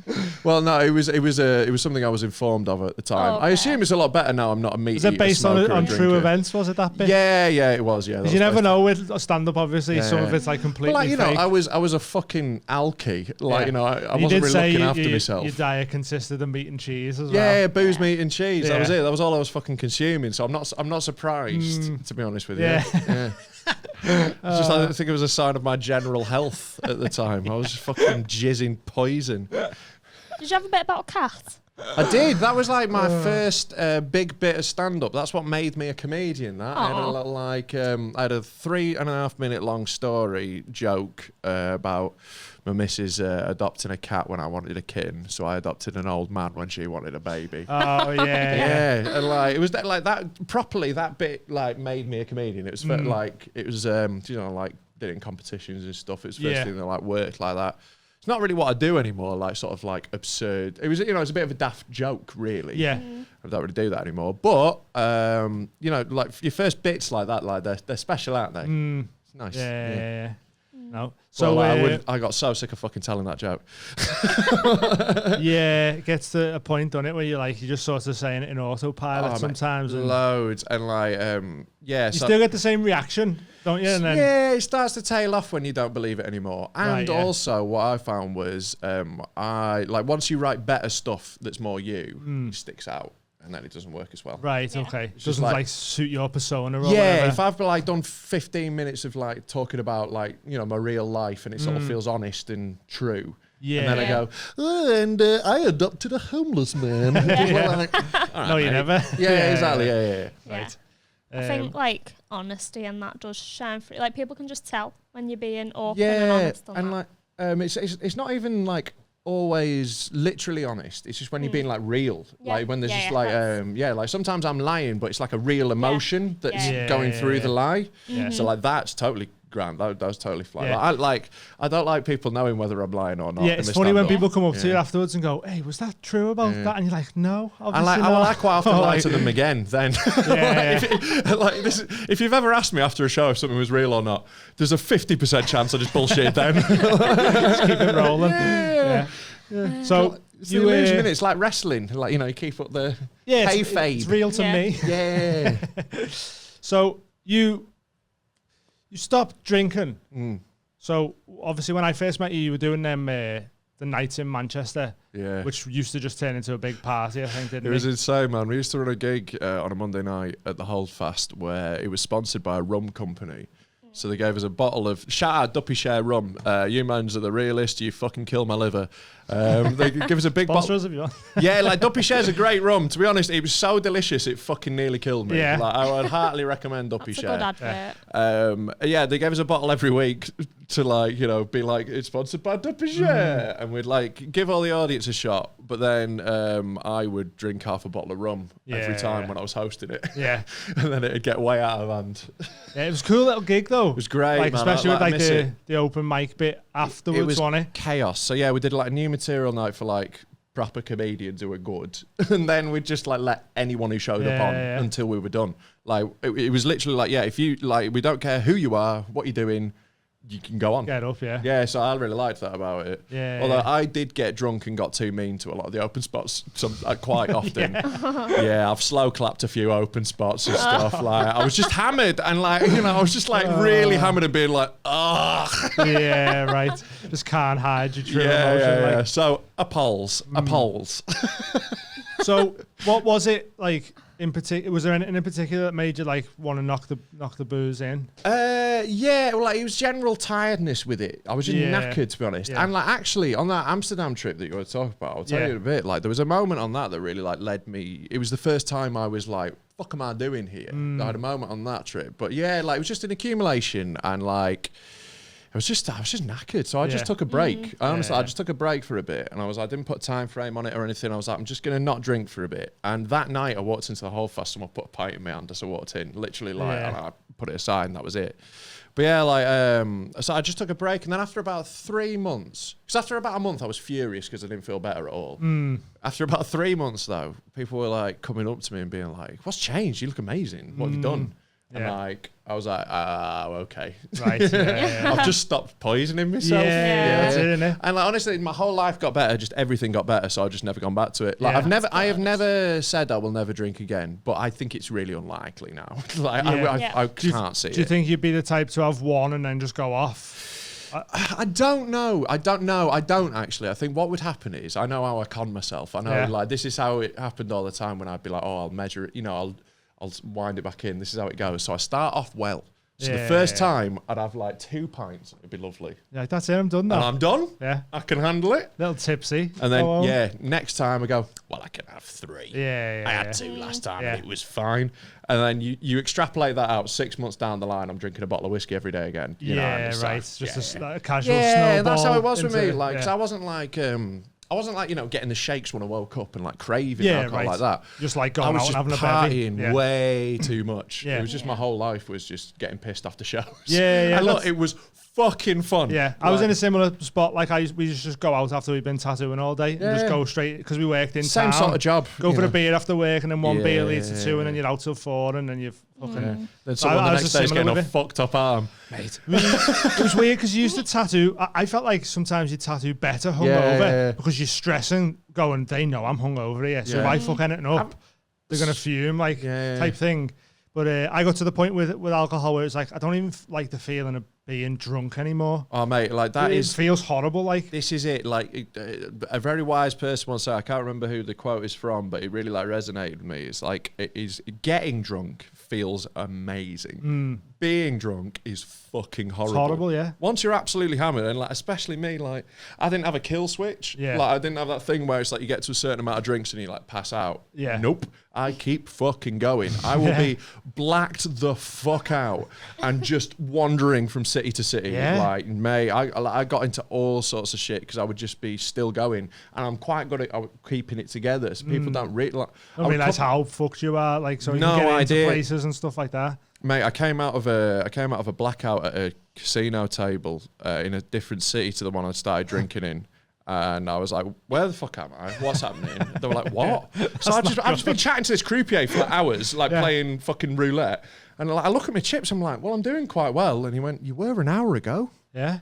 S3: Well, no, it was something I was informed of at the time.
S4: Oh, okay.
S3: I assume it's a lot better now. I'm not a meat
S1: Was it
S3: eater,
S1: based on
S3: smoker and
S1: true
S3: drinker.
S1: events? Was it that bit?
S3: Yeah, it was, yeah.
S1: Because you never know with stand-up, obviously.
S3: Yeah,
S1: Some
S3: yeah.
S1: of it's like completely
S3: But like, you
S1: fake.
S3: know, I was a fucking alky. Like,
S1: Yeah.
S3: you know, I
S1: You
S3: wasn't
S1: did
S3: really
S1: say
S3: looking after myself.
S1: Your diet consisted of meat and cheese as well.
S3: Yeah, booze, meat, and cheese.
S1: Yeah.
S3: That was it. That was all I was fucking consuming. So I'm not surprised, to be honest with you.
S1: Yeah.
S3: Yeah. It's just I think it was a sign of my general health at the time. I was just fucking jizzing poison.
S2: Did you have a bit about a cat?
S3: I did. That was like my first big bit of stand-up. That's what made me a comedian. That I had a little, like I had a 3.5 minute long story joke about my missus adopting a cat when I wanted a kitten, so I adopted an old man when she wanted a baby.
S1: Oh, yeah.
S3: Yeah, and like it was like that properly. That bit like made me a comedian. It was like it was you know, like did it in competitions and stuff. It was the first thing that like worked like that. It's not really what I do anymore, like sort of like absurd. It was, you know, it's a bit of a daft joke, really.
S1: Yeah.
S3: I don't really do that anymore. But, you know, like your first bits like that, like they're special, aren't they? It's nice.
S1: Yeah. No.
S3: So
S1: So
S3: I got so sick of fucking telling that joke.
S1: yeah, it gets to a point on it where you're just sort of saying it in autopilot
S3: Oh,
S1: sometimes.
S3: mate,
S1: And
S3: loads. And like, yeah.
S1: you
S3: So
S1: still get the same reaction, don't you? And then,
S3: yeah, it starts to tail off when you don't believe it anymore. And
S1: Right, yeah.
S3: also, what I found was, I like once you write better stuff that's more you, it sticks out, and then it doesn't work as well.
S1: Right,
S2: Yeah.
S1: okay.
S3: just
S1: Doesn't
S3: like-
S1: suit your persona or
S3: Yeah,
S1: whatever.
S3: if I've like done 15 minutes of like talking about like, you know, my real life and it sort of feels honest and true.
S1: Yeah.
S3: And then I
S2: Yeah.
S3: go, oh, and I adopted a homeless man.
S1: Yeah.
S3: Like, all
S1: No, you
S3: mate.
S1: never.
S3: Yeah, exactly. Yeah.
S2: Yeah.
S1: Right.
S2: I think like honesty and that does shine through. Like people can just tell when you're being open and
S3: Yeah,
S2: honest. On
S3: and
S2: that.
S3: like, it's not even like always literally honest. It's just when you're being like real,
S2: Yeah.
S3: like when there's
S2: Yeah,
S3: just
S2: yeah,
S3: like
S2: that's-
S3: like sometimes I'm lying, but it's like a real emotion that's
S2: Yeah.
S3: going
S1: Yeah,
S3: through
S1: yeah.
S3: the lie.
S1: Yeah.
S3: So like that's totally grand. That's totally fly.
S1: Yeah.
S3: I don't like people knowing whether I'm lying or not.
S1: Yeah,
S3: in
S1: it's
S3: the
S1: funny when
S3: stand-up.
S1: people come up to you
S3: Yeah.
S1: afterwards and go, "Hey, was that true about that?" And you're like, "No,
S3: I
S1: obviously not."
S3: I quite often lie
S1: Like-
S3: to them again. Then,
S1: Yeah,
S3: if you've ever asked me after a show if something was real or not, there's a 50% chance I just bullshit then.
S1: Just keep it rolling.
S3: Yeah.
S1: Yeah. So
S3: It's
S1: you
S3: the illusion, innit? It's like wrestling. Like, you know, you keep up the
S1: yeah,
S3: kayfabe.
S1: it's real to
S2: Yeah.
S1: me.
S3: Yeah.
S1: So you stopped drinking. So obviously, when I first met you, you were doing them the nights in Manchester,
S3: Yeah.
S1: which used to just turn into a big party. I think,
S3: It
S1: didn't
S3: was
S1: it?
S3: insane, man. We used to run a gig on a Monday night at the Holdfast where it was sponsored by a rum company. So they gave us a bottle of, shout out Duppy Share rum. You mans are the realist. You fucking kill my liver. They give us a big
S1: Sponsor
S3: bottle.
S1: us if you want.
S3: Yeah, like Duppy Share's a great rum. To be honest, it was so delicious it fucking nearly killed me.
S1: Yeah.
S3: Like, I would heartily recommend Duppy
S2: That's a
S3: Share.
S2: good advert.
S3: Yeah, they gave us a bottle every week to like, you know, be like, it's sponsored by Duppy Share. And we'd like give all the audience a shot. But then I would drink half a bottle of rum every
S1: Yeah.
S3: time when I was hosting it.
S1: Yeah.
S3: And then it'd get way out of hand.
S1: Yeah, it was a cool little gig though. It
S3: was great,
S1: like,
S3: man.
S1: especially
S3: I
S1: with like
S3: miss it.
S1: the open mic bit afterwards,
S3: It was
S1: wasn't it?
S3: chaos. So yeah, we did like a new material night for like proper comedians who were good. And then we'd just like let anyone who showed up on until we were done. Like it was literally like, yeah, if you like, we don't care who you are, what you're doing, you can go on.
S1: Get up, yeah.
S3: Yeah, so I really liked that about it.
S1: Yeah,
S3: Although
S1: yeah.
S3: I did get drunk and got too mean to a lot of the open spots quite often. Yeah, I've slow clapped a few open spots and stuff. Like I was just hammered and like, you know, I was just like really hammered and being like, ugh.
S1: Yeah, right. Just can't hide your true
S3: Yeah,
S1: emotion.
S3: yeah,
S1: like.
S3: yeah. So a polls.
S1: So what was it like in particular? Was there anything in particular that made you like want to knock the booze in?
S3: Yeah, well, like it was general tiredness with it. I was just knackered, to be honest.
S1: Yeah.
S3: And like actually on that Amsterdam trip that you were talking about, I'll tell you in a bit. Like there was a moment on that really like led me. It was the first time I was like, "Fuck, am I doing here?" I had a moment on that trip, but yeah, like it was just an accumulation and like. I was just knackered, so I just took a break. Honestly, I just took a break for a bit, and I didn't put a time frame on it or anything. I was like, I'm just gonna not drink for a bit. And that night, I walked into the Holdfast, someone put a pint in my hand as I walked in, literally like, and I put it aside, and that was it. But yeah, like, so I just took a break, and then after about 3 months, because after about a month, I was furious because I didn't feel better at all. After about 3 months, though, people were like coming up to me and being like, "What's changed? You look amazing. What have you done?" And like, I was like, okay.
S1: Right.
S3: I've just stopped poisoning myself.
S1: That's it, innit?
S3: And like, honestly, my whole life got better. Just everything got better. So I've just never gone back to it. Like I have never said I will never drink again, but I think it's really unlikely now. Like I can't see it.
S1: Do you think you'd be the type to have one and then just go off?
S3: I don't know. I don't actually. I think what would happen is I know how I con myself. I know like this is how it happened all the time when I'd be like, I'll measure it. I'll wind it back in. This is how it goes. So I start off well. So the first time I'd have like 2 pints. It'd be lovely.
S1: Yeah, that's it. I'm done now.
S3: And I'm done.
S1: Yeah.
S3: I can handle it.
S1: Little tipsy.
S3: And then, next time I go, well, I can have 3.
S1: Yeah.
S3: I had 2 last time and it was fine. And then you extrapolate that out 6 months down the line, I'm drinking a bottle of whiskey every day again. You know,
S1: right. It's just a casual snowball.
S3: Yeah, that's how it was with me. Like, 'cause I wasn't like, getting the shakes when I woke up and like craving alcohol like that.
S1: Just like going out and having a bevy.
S3: partying way too much. It was just my whole life was just getting pissed after shows.
S1: And
S3: look, it was fucking fun.
S1: Yeah, I was in a similar spot. Like we used to just go out after we'd been tattooing all day and just go straight because we worked in
S3: same
S1: town.
S3: sort of job.
S1: Go for a beer after work and then one beer leads to 2 and then you're out till 4 and then you've fucking.
S3: Then someone the next day's getting a fucked up arm.
S1: Mate, it was weird because you used to tattoo. I felt like sometimes you tattoo better hungover because you're stressing, going, they know I'm hungover here, so if I fuck anything up, they're gonna fume type thing. But I got to the point with alcohol where it's like I don't even like the feeling of being drunk anymore.
S3: Oh mate, like that
S1: feels horrible. Like
S3: this is it. Like a very wise person once said, I can't remember who the quote is from, but it really like resonated with me. It's like getting drunk feels amazing. Being drunk is fucking horrible.
S1: It's horrible, yeah.
S3: Once you're absolutely hammered, and like especially me, like I didn't have a kill switch.
S1: Yeah.
S3: Like I didn't have that thing where it's like you get to a certain amount of drinks and you like pass out.
S1: Yeah.
S3: Nope. I keep fucking going. I will be blacked the fuck out and just wandering from city to city. Like, mate, I got into all sorts of shit because I would just be still going. And I'm quite good at keeping it together. So people don't really like.
S1: I mean, that's how fucked you are. Like, so you
S3: No
S1: can get
S3: idea.
S1: into places and stuff like that.
S3: Mate, I came out of a blackout at a casino table in a different city to the one I started drinking in. And I was like, where the fuck am I? What's happening? They were like, what? So I've just been chatting to this croupier for like hours, like playing fucking roulette. And like, I look at my chips, I'm like, well, I'm doing quite well. And he went, you were an hour ago.
S1: Yeah.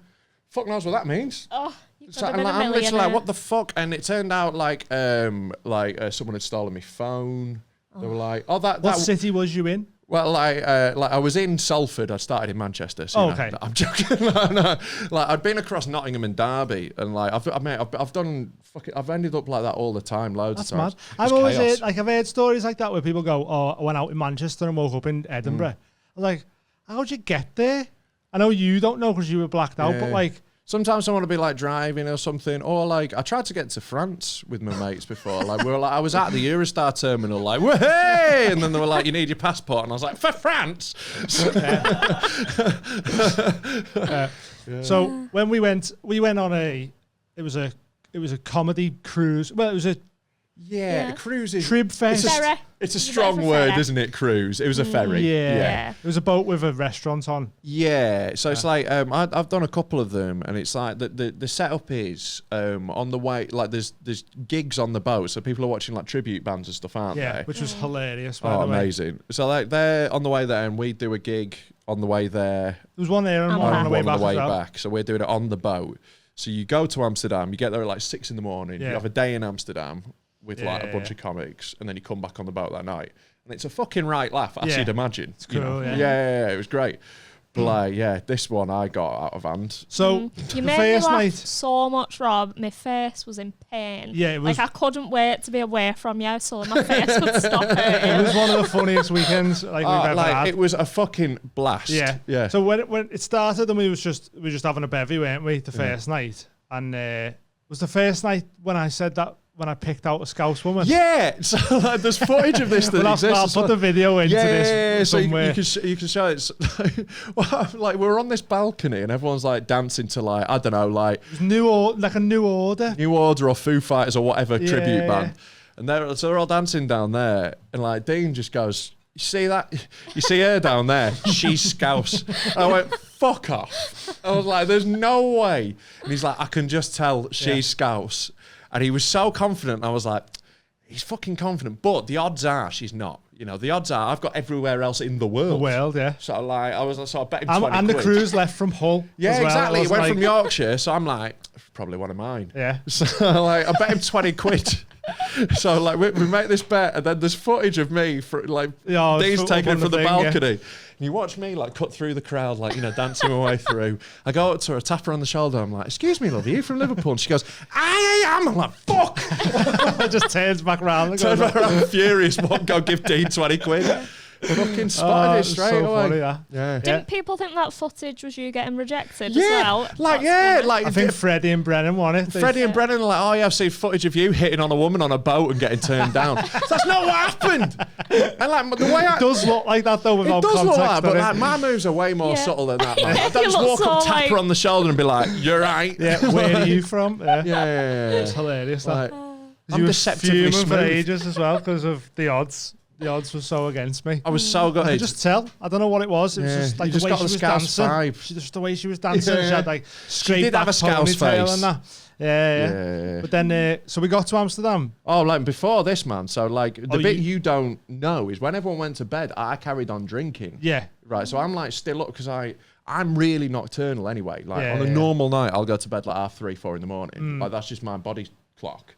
S3: Fuck knows what that means.
S2: Oh, you
S3: So I'm literally like, what the fuck? And it turned out like someone had stolen my phone. They were like, oh,
S1: What city was you in?
S3: Well, like I was in Salford. I started in Manchester. So
S1: okay.
S3: I'm joking. no. Like I'd been across Nottingham and Derby, and like I've done fucking. I've ended up like that all the time, loads of times.
S1: That's mad. I've always I've heard stories like that where people go, "Oh, I went out in Manchester and woke up in Edinburgh." I'm like, how'd you get there? I know you don't know because you were blacked out, but like.
S3: Sometimes I want to be like driving or something, or like I tried to get to France with my mates before. Like we were like, I was at the Eurostar terminal, like, hey, and then they were like, you need your passport, and I was like, for France.
S1: So when we went on it was a comedy cruise. Well, it was a
S3: a cruise is
S1: Trib Fest.
S3: It's a strong word, isn't it? Cruise. It was a ferry.
S1: Yeah. It was a boat with a restaurant on.
S3: Yeah. So it's like I've done a couple of them, and it's like the setup is on the way. Like there's gigs on the boat, so people are watching like tribute bands and stuff, aren't they?
S1: Which was hilarious. By the way.
S3: Amazing. So like they're on the way there, and we do a gig on the way there.
S1: There was one there and one on the way back.
S3: So we're doing it on the boat. So you go to Amsterdam, you get there at like 6 a.m. You have a day in Amsterdam with like a bunch of comics, and then you come back on the boat that night, and it's a fucking right laugh, as you'd imagine.
S1: It's cool,
S3: yeah, it was great. Like, yeah, this one I got out of hand.
S1: So
S2: You
S1: the
S2: made me
S1: first
S2: laugh
S1: night,
S2: so much, Rob. My face was in pain.
S1: yeah, it was.
S2: Like I couldn't wait to be away from you, so my face would stop hurting.
S1: It was one of the funniest weekends we've ever had.
S3: It was a fucking blast.
S1: Yeah. So when it started, and we were just having a bevy, weren't we? The first night, and was the first night when I said that when I picked out a Scouse woman.
S3: Yeah. So like, there's footage of this that
S1: I'll
S3: exists.
S1: put the video into this
S3: So
S1: somewhere.
S3: you can show it. Like we're on this balcony and everyone's like dancing to like I don't know like
S1: It was like a new order.
S3: New Order or Foo Fighters or whatever tribute
S1: Yeah.
S3: band, and they're all dancing down there, and like Dean just goes, "You see that? You see her down there? She's Scouse." And I went, "Fuck off!" I was like, "There's no way." And he's like, "I can just tell she's Scouse." And he was so confident. I was like, "He's fucking confident," but the odds are she's not. You know, the odds are I've got everywhere else in the world.
S1: The world, yeah.
S3: So like, I bet him 20
S1: And the
S3: quid.
S1: cruise left from Hull.
S3: Yeah,
S1: as well.
S3: exactly. It went
S1: like,
S3: from Yorkshire, so I'm like, probably one of mine.
S1: Yeah.
S3: So like, I bet him 20 quid. So like, we make this bet, and then there's footage of me for like, Dean's taking it from the balcony. And you watch me like cut through the crowd, like, you know, dancing my way through. I go up to her, tap her on the shoulder. I'm like, "Excuse me, love, are you from Liverpool?" And she goes, "I am." I'm like, "Fuck."
S1: Just turns back around.
S3: Turn around furious. Won't go give Dean 20 quid. Fucking spotted it straight
S1: so
S3: away.
S1: Funny, yeah.
S2: Didn't people think that footage was you getting rejected as
S3: Yeah,
S2: well?
S3: like,
S2: That's
S3: yeah,
S2: funny.
S3: like
S1: I think Freddie and Brennan won it.
S3: Freddie and Brennan are like, "Oh yeah, I've seen footage of you hitting on a woman on a boat and getting turned down." That's not what happened. And like the way
S1: It does look like that though without
S3: it does
S1: context.
S3: look like, but
S1: doesn't
S3: like,
S1: it?
S3: my moves are way more
S2: Yeah.
S3: subtle than that. Man. I don't
S2: You
S3: just
S2: look
S3: walk up,
S2: so,
S3: tap her
S2: like-
S3: on the shoulder, and be like, "You're right."
S1: Yeah, where are you from? Yeah.
S3: Yeah.
S1: It's hilarious.
S3: Like,
S1: That.
S3: I'm
S1: You were
S3: deceptively
S1: fuming for
S3: smooth.
S1: ages as well because of the odds. The odds were so against me.
S3: I was so
S1: I
S3: good.
S1: could just tell. I don't know what it was. It was
S3: Yeah,
S1: just like
S3: you
S1: the
S3: just
S1: way
S3: got
S1: she
S3: the
S1: was
S3: Scouse
S1: dancing.
S3: vibe.
S1: Just the way she was dancing.
S3: Yeah.
S1: She had like straight
S3: did
S1: back
S3: have a Scouse
S1: ponytail
S3: face.
S1: and that. Yeah.
S3: Yeah.
S1: But then, so we got to Amsterdam.
S3: Oh, like before this, man. So like the
S1: Oh,
S3: bit you don't know is when everyone went to bed, I carried on drinking.
S1: Yeah.
S3: Right. So I'm like still up because I'm really nocturnal anyway. Like
S1: Yeah,
S3: on a
S1: yeah.
S3: normal night, I'll go to bed like 3:30, 4 in the morning. Like that's just my body clock.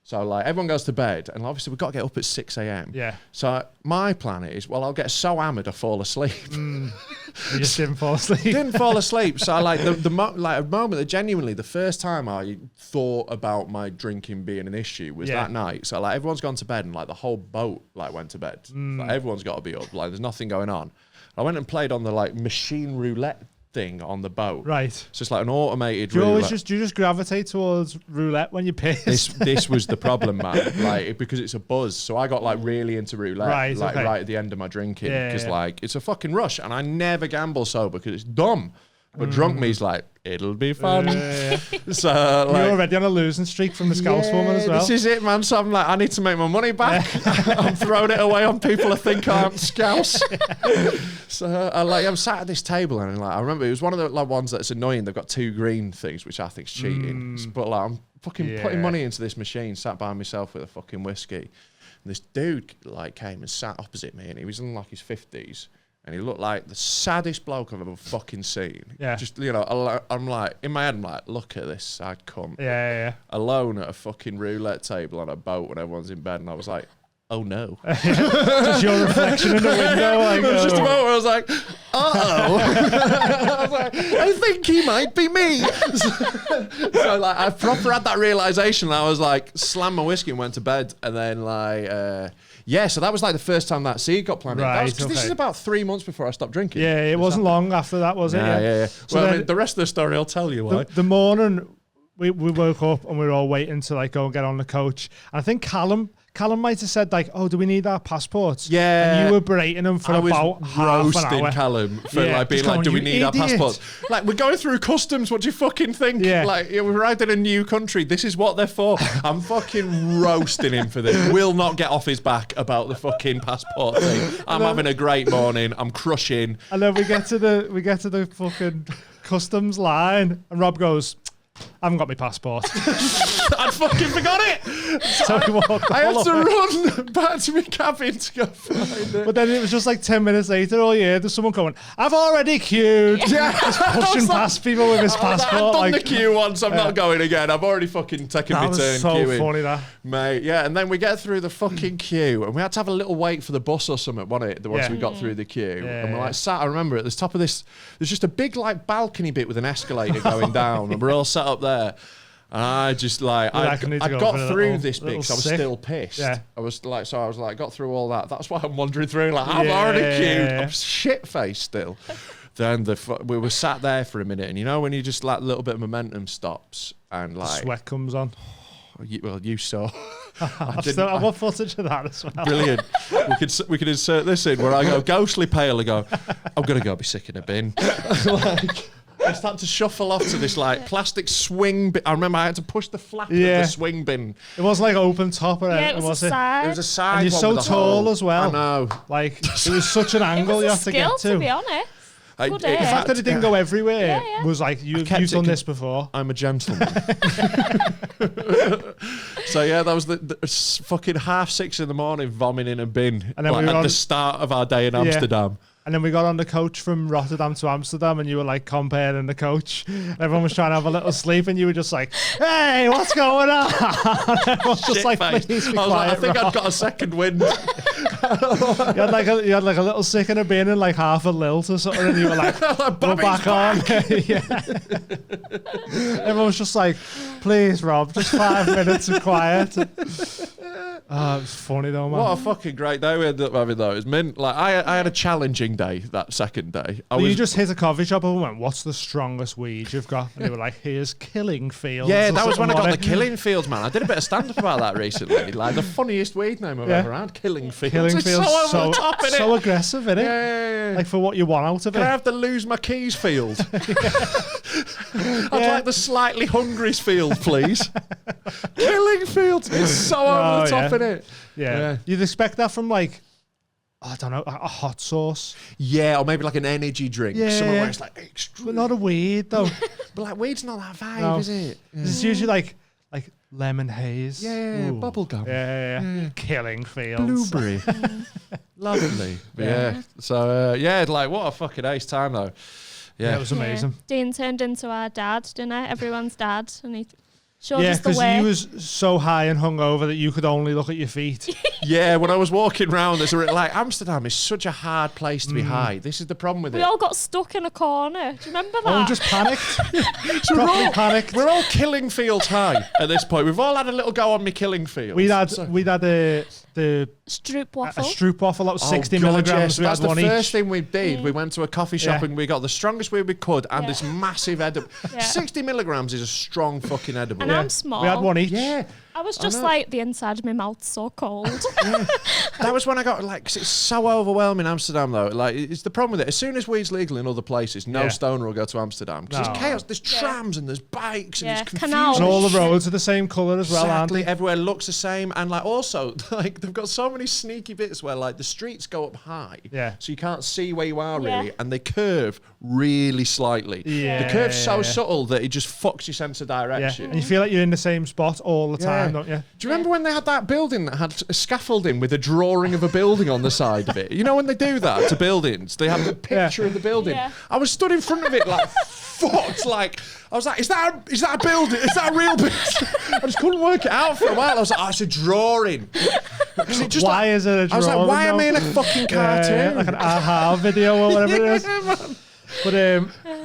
S3: So like everyone goes to bed, and obviously we've got to get up at 6 a.m.
S1: Yeah.
S3: So my plan is, well, I'll get so hammered I fall asleep.
S1: You just didn't fall asleep.
S3: Didn't fall asleep. So like a moment that genuinely the first time I thought about my drinking being an issue was
S1: Yeah.
S3: that night. So like everyone's gone to bed, and like the whole boat like went to bed. Like, everyone's got to be up. Like there's nothing going on. I went and played on the like machine roulette thing on the boat.
S1: Right.
S3: So it's like an automated
S1: Do you
S3: roulette.
S1: just gravitate towards roulette when you're pissed?
S3: This was the problem, man. Like because it's a buzz. So I got like really into roulette,
S1: Right,
S3: like
S1: okay.
S3: right at the end of my drinking,
S1: Yeah,
S3: because
S1: yeah.
S3: like it's a fucking rush, and I never gamble sober because it's dumb. But drunk me's like, it'll be fun. So
S1: You're
S3: like,
S1: already on a losing streak from the Scouse woman as well.
S3: This is it, man. So I'm like, I need to make my money back. I'm throwing it away on people I think aren't Scouse. So I'm sat at this table, and like I remember it was one of the like ones that's annoying. They've got 2 green things, which I think's cheating. But like I'm fucking putting money into this machine, sat by myself with a fucking whiskey. And this dude like came and sat opposite me, and he was in like his 50s. And he looked like the saddest bloke I've ever fucking seen.
S1: Yeah.
S3: Just, you know, I'm like, in my head, I'm like, look at this sad cunt.
S1: Yeah.
S3: Alone at a fucking roulette table on a boat when everyone's in bed. And I was like, oh no.
S1: Just your reflection in the window. Like,
S3: It was just a
S1: oh.
S3: moment where I was like, uh-oh. I was like, I think he might be me. So like, I proper had that realization. I was like, slammed my whiskey and went to bed. And then like, yeah, so that was like the first time that seed got planted.
S1: Right,
S3: This is
S1: okay.
S3: about 3 months before I stopped drinking.
S1: Yeah, it wasn't long after that, was it?
S3: Yeah.
S1: So
S3: Well, I
S1: then
S3: mean, the rest of the story I'll tell you why.
S1: the morning we woke up and we were all waiting to like go and get on the coach. And I think Callum might have said like, "Oh, do we need our passports?"
S3: Yeah.
S1: And you were berating him for
S3: I was
S1: about half an
S3: roasting
S1: hour.
S3: Callum for
S1: Yeah,
S3: like being
S1: just
S3: like,
S1: going,
S3: do we
S1: "You
S3: need our
S1: idiot."
S3: passports? Like, we're going through customs. What do you fucking think?
S1: Yeah.
S3: Like, we arrived in a new country. This is what they're for. I'm fucking roasting him for this. Will not get off his back about the fucking passport thing. I'm having a great morning. I'm crushing.
S1: And then we get to the fucking customs line, and Rob goes, haven't got my passport.
S3: I'd fucking forgot it.
S1: So we walked
S3: I
S1: all
S3: had to
S1: over.
S3: run back to my cabin to go find it.
S1: But then it was just like 10 minutes later, all you heard was someone going, I've already queued.
S3: Yeah.
S1: Just pushing past people with his passport.
S3: I've done
S1: like,
S3: the queue once, I'm not going again. I've already fucking taken
S1: that
S3: my
S1: was
S3: turn
S1: so
S3: queuing.
S1: funny, that.
S3: Mate, yeah, and then we get through the fucking queue, and we had to have a little wait for the bus or something, wasn't it? Once
S1: Yeah.
S3: we got through the queue,
S1: Yeah,
S3: and we're
S1: yeah.
S3: like sat. I remember at the top of this, there's just a big like balcony bit with an escalator going down, and we're all sat up there. And I just like
S1: You're
S3: I
S1: like, I need to go
S3: got
S1: for a
S3: through
S1: little-
S3: this bit
S1: little
S3: because I was
S1: sick.
S3: still pissed.
S1: Yeah.
S3: I was like, got through all that. That's why I'm wandering through. Like I'm
S1: Yeah.
S3: already queued. I'm shit faced still. Then we were sat there for a minute, and you know when you just like a little bit of momentum stops and like
S1: Sweat comes on.
S3: you saw.
S1: I've got footage of that as well.
S3: Brilliant. We could insert this in where I go ghostly pale and go, I'm gonna go be sick in a bin. Like, I start to shuffle off to this like plastic swing bin. I remember I had to push the flap of
S1: Yeah.
S3: the swing bin.
S1: It wasn't like open top or
S2: Yeah,
S1: anything,
S2: it was a
S1: it?
S2: side.
S3: It was a side
S1: And you're
S3: one
S1: so
S3: with a
S1: tall
S3: hole.
S1: as well.
S3: I know.
S1: Like, it was such an
S2: It
S1: angle
S2: was
S1: you
S2: a
S1: had to get
S2: skill, to be honest.
S3: I-
S2: Good
S3: in
S2: air.
S1: The fact that it didn't go everywhere
S2: Yeah, yeah.
S1: was like, you've
S3: kept it
S1: done this before.
S3: I'm a gentleman. So yeah, that was the fucking 6:30 in the morning, vomiting in a bin,
S1: And then
S3: like,
S1: we were
S3: at
S1: on-
S3: the start of our day in Amsterdam.
S1: And then we got on the coach from Rotterdam to Amsterdam, and you were like comparing the coach. Everyone was trying to have a little sleep, and you were just like, "Hey, what's going on?" Everyone's just like,
S3: Shit-faced.
S1: "Please be
S3: I was like, I
S1: quiet,
S3: think
S1: Rob."
S3: I've got a second wind.
S1: You had like a little sick in a bin and like half a lilt or something, and you were like, "We're
S3: Bobby's
S1: back on." Yeah. Everyone was just like, "Please, Rob, just 5 minutes of quiet." Oh, it was funny though, man.
S3: What a fucking great day we ended up having though. It was mint. Like I had a challenging day that second day.
S1: You just hit a coffee shop and went, "What's the strongest weed you've got?" And they were like, "Here's Killing Fields."
S3: yeah,
S1: or
S3: that was when I
S1: something,
S3: got the
S1: wasn't it?
S3: Killing Fields, man. I did a bit of stand up about that recently. Like the funniest weed name I've
S1: Yeah.
S3: ever had, Killing Fields.
S1: Killing
S3: It's
S1: Fields
S3: so
S1: so,
S3: over the top, innit?
S1: so aggressive, innit?
S3: Yeah.
S1: Like for what you want out of
S3: Can I
S1: it.
S3: have the lose my keys field? I'd
S1: Yeah.
S3: like the slightly hungry's field, please. Killing Fields. It's so over the top,
S1: yeah.
S3: innit?
S1: Yeah.
S3: Yeah.
S1: You'd expect that from like, I don't know, a hot sauce,
S3: Yeah, or maybe like an energy drink.
S1: Yeah,
S3: Somewhere
S1: yeah.
S3: where it's like extra.
S1: but not a weed though.
S3: But like weed's not that vibe,
S1: No.
S3: is it?
S1: It's usually like lemon haze.
S3: Yeah,
S1: Ooh.
S3: bubble gum.
S1: Yeah. Killing Fields.
S3: Blueberry. Lovely. But yeah. So yeah, like what a fucking ace time though.
S1: Yeah,
S3: Yeah.
S1: it was amazing.
S2: Dean turned into our dad, didn't I? Everyone's dad, and he showed
S1: Yeah,
S2: us the
S1: because
S2: way.
S1: you was so high and hungover that you could only look at your feet.
S3: Yeah, when I was walking around, there's like Amsterdam is such a hard place to be high. This is the problem with
S2: We
S3: it.
S2: all got stuck in a corner. Do you remember that?
S1: Oh, just panicked. Properly panicked.
S3: We're all Killing Fields high at this point. We've all had a little go on me Killing Fields.
S1: We'd had
S3: So-
S1: the
S2: Stroop
S1: a
S2: waffle.
S1: stroop waffle that was 60
S3: Oh, God,
S1: milligrams.
S3: yes.
S1: We
S3: That's
S1: had
S3: the
S1: one
S3: first
S1: each.
S3: thing we did. We went to a coffee shop
S1: Yeah.
S3: and we got the strongest weed we could and
S2: Yeah.
S3: this massive edible.
S2: Yeah.
S3: 60 milligrams is a strong fucking edible.
S2: And I'm small.
S1: We had one each.
S3: Yeah.
S2: I was just
S3: know.
S2: like, the inside of my mouth's so cold.
S3: That was when I got like, 'cause it's so overwhelming Amsterdam though. Like, it's the problem with it. As soon as weed's legal in other places, no
S1: Yeah.
S3: stoner will go to Amsterdam because
S1: No.
S3: there's chaos. There's
S2: Yeah.
S3: trams and there's bikes and
S2: Yeah,
S3: it's confusing.
S2: canals.
S1: And all the roads are the same colour as well, aren't
S3: Exactly.
S1: they?
S3: Everywhere looks the same, and like also like they've got so many sneaky bits where like the streets go up high,
S1: Yeah.
S3: so you can't see where you are
S2: Yeah.
S3: really, and they curve really slightly.
S1: Yeah.
S3: The curve's so
S1: Yeah.
S3: subtle that it just fucks your sense of
S1: Yeah,
S3: direction.
S1: and you feel like you're in the same spot all the time, don't you?
S3: Do you remember when they had that building that had a scaffolding with a drawing of a building on the side of it? You know when they do that to buildings, they have the picture of the building.
S2: Yeah.
S3: I was stood in front of it like fucked. Like I was like, is that a building? Is that a real building? I just couldn't work it out for a while. I was like, oh, it's a drawing. 'Cause it just,
S1: Why
S3: like,
S1: is it a drawing?
S3: I was like, why am I
S1: though?
S3: in a fucking cartoon?
S1: like an aha video or whatever it is.
S3: Yeah, man.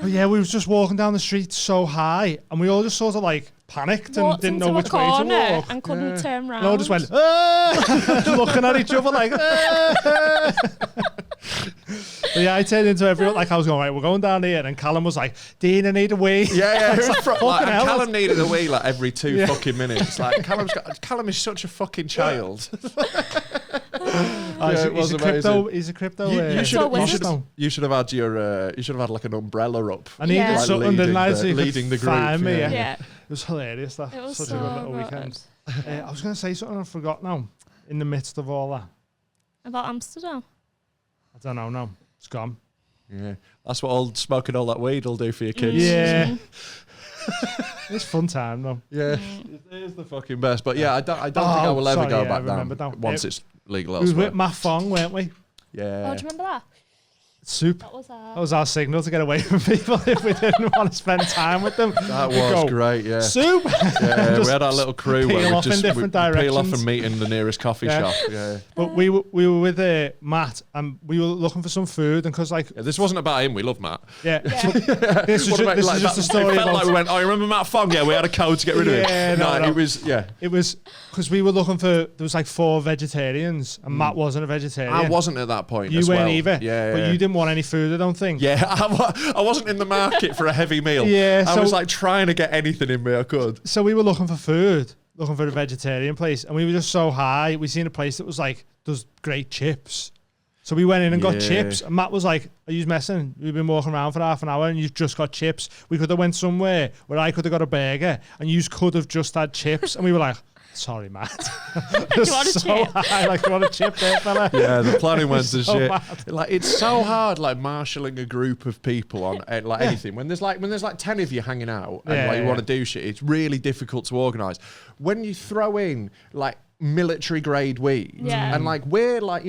S1: But yeah, we was just walking down the street so high, and we all just sort of like panicked and
S2: Walked
S1: didn't
S2: into
S1: know
S2: a
S1: which way to
S2: corner
S1: walk.
S2: and couldn't turn round.
S1: We all just went, "Ah!" looking at each other like, "Ah!" But yeah, I turned into everyone like I was going, right, we're going down here, and Callum was like, Dean, I need a wee.
S3: Yeah,
S1: It's
S3: like,
S1: like, fucking
S3: and
S1: hell.
S3: Callum needed a wee like every 2 fucking minutes. Like Callum is such a fucking child.
S1: Oh,
S3: Yeah, it was amazing.
S1: He's a crypto.
S3: You should
S2: So
S3: have
S2: wizard.
S3: had you should have had like an umbrella up.
S1: I needed
S2: Yeah.
S3: Like
S1: something
S3: leading
S1: that
S3: the-
S1: you could
S3: leading the group,
S1: find me.
S3: yeah.
S1: Yeah.
S2: Yeah.
S1: It was hilarious. That
S2: It was
S1: such
S2: so
S1: a good little
S2: good.
S1: weekend. I was going to say something I forgot now. In the midst of all that,
S2: About Amsterdam.
S1: I don't know. No, it's gone.
S3: Yeah, that's what smoking all that weed will do for your kids.
S1: Yeah. It's fun time though.
S3: Yeah, it is the fucking best. But yeah, I don't think I will ever go back down once it's legal
S1: We was
S3: elsewhere.
S1: with Matt Fong, weren't we?
S3: Yeah.
S2: Oh, do you remember that?
S1: Soup.
S2: That
S1: That was our signal to get away from people if we didn't want to spend time with them.
S3: That was great, yeah.
S1: Soup.
S3: Yeah, we had our little crew where we just
S1: in different directions.
S3: peel off and meet in the nearest coffee shop. Yeah.
S1: But we were with Matt and we were looking for some food and because
S3: this wasn't about him. We love Matt.
S1: Yeah. This is just a story
S3: It felt
S1: about.
S3: like we went. Oh, you remember Matt Fong? Yeah, we had a code to get rid of him.
S1: No,
S3: It was
S1: It was because we were looking for. There was like 4 vegetarians and Matt wasn't a vegetarian.
S3: I wasn't at that point.
S1: You weren't either.
S3: Yeah,
S1: but you didn't want any food, I don't think.
S3: Yeah, I wasn't in the market for a heavy meal.
S1: Yeah,
S3: I was like trying to get anything in me I could.
S1: So we were looking for food, looking for a vegetarian place, and we were just so high. We seen a place that was like does great chips. So we went in and got chips, and Matt was like, "Are you messing? We've been walking around for half an hour, and you've just got chips. We could have went somewhere where I could have got a burger, and you could have just had chips." And we were like, "Sorry, Matt."
S2: Do you want a chip?
S1: High, like, do you want a chip there, fella?
S3: Yeah, the planning went to
S1: So
S3: shit.
S1: bad.
S3: Like it's so hard, like marshalling a group of people on like anything. When there's like 10 of you hanging out and like you want to do shit, it's really difficult to organise. When you throw in like military grade weed, and like we're like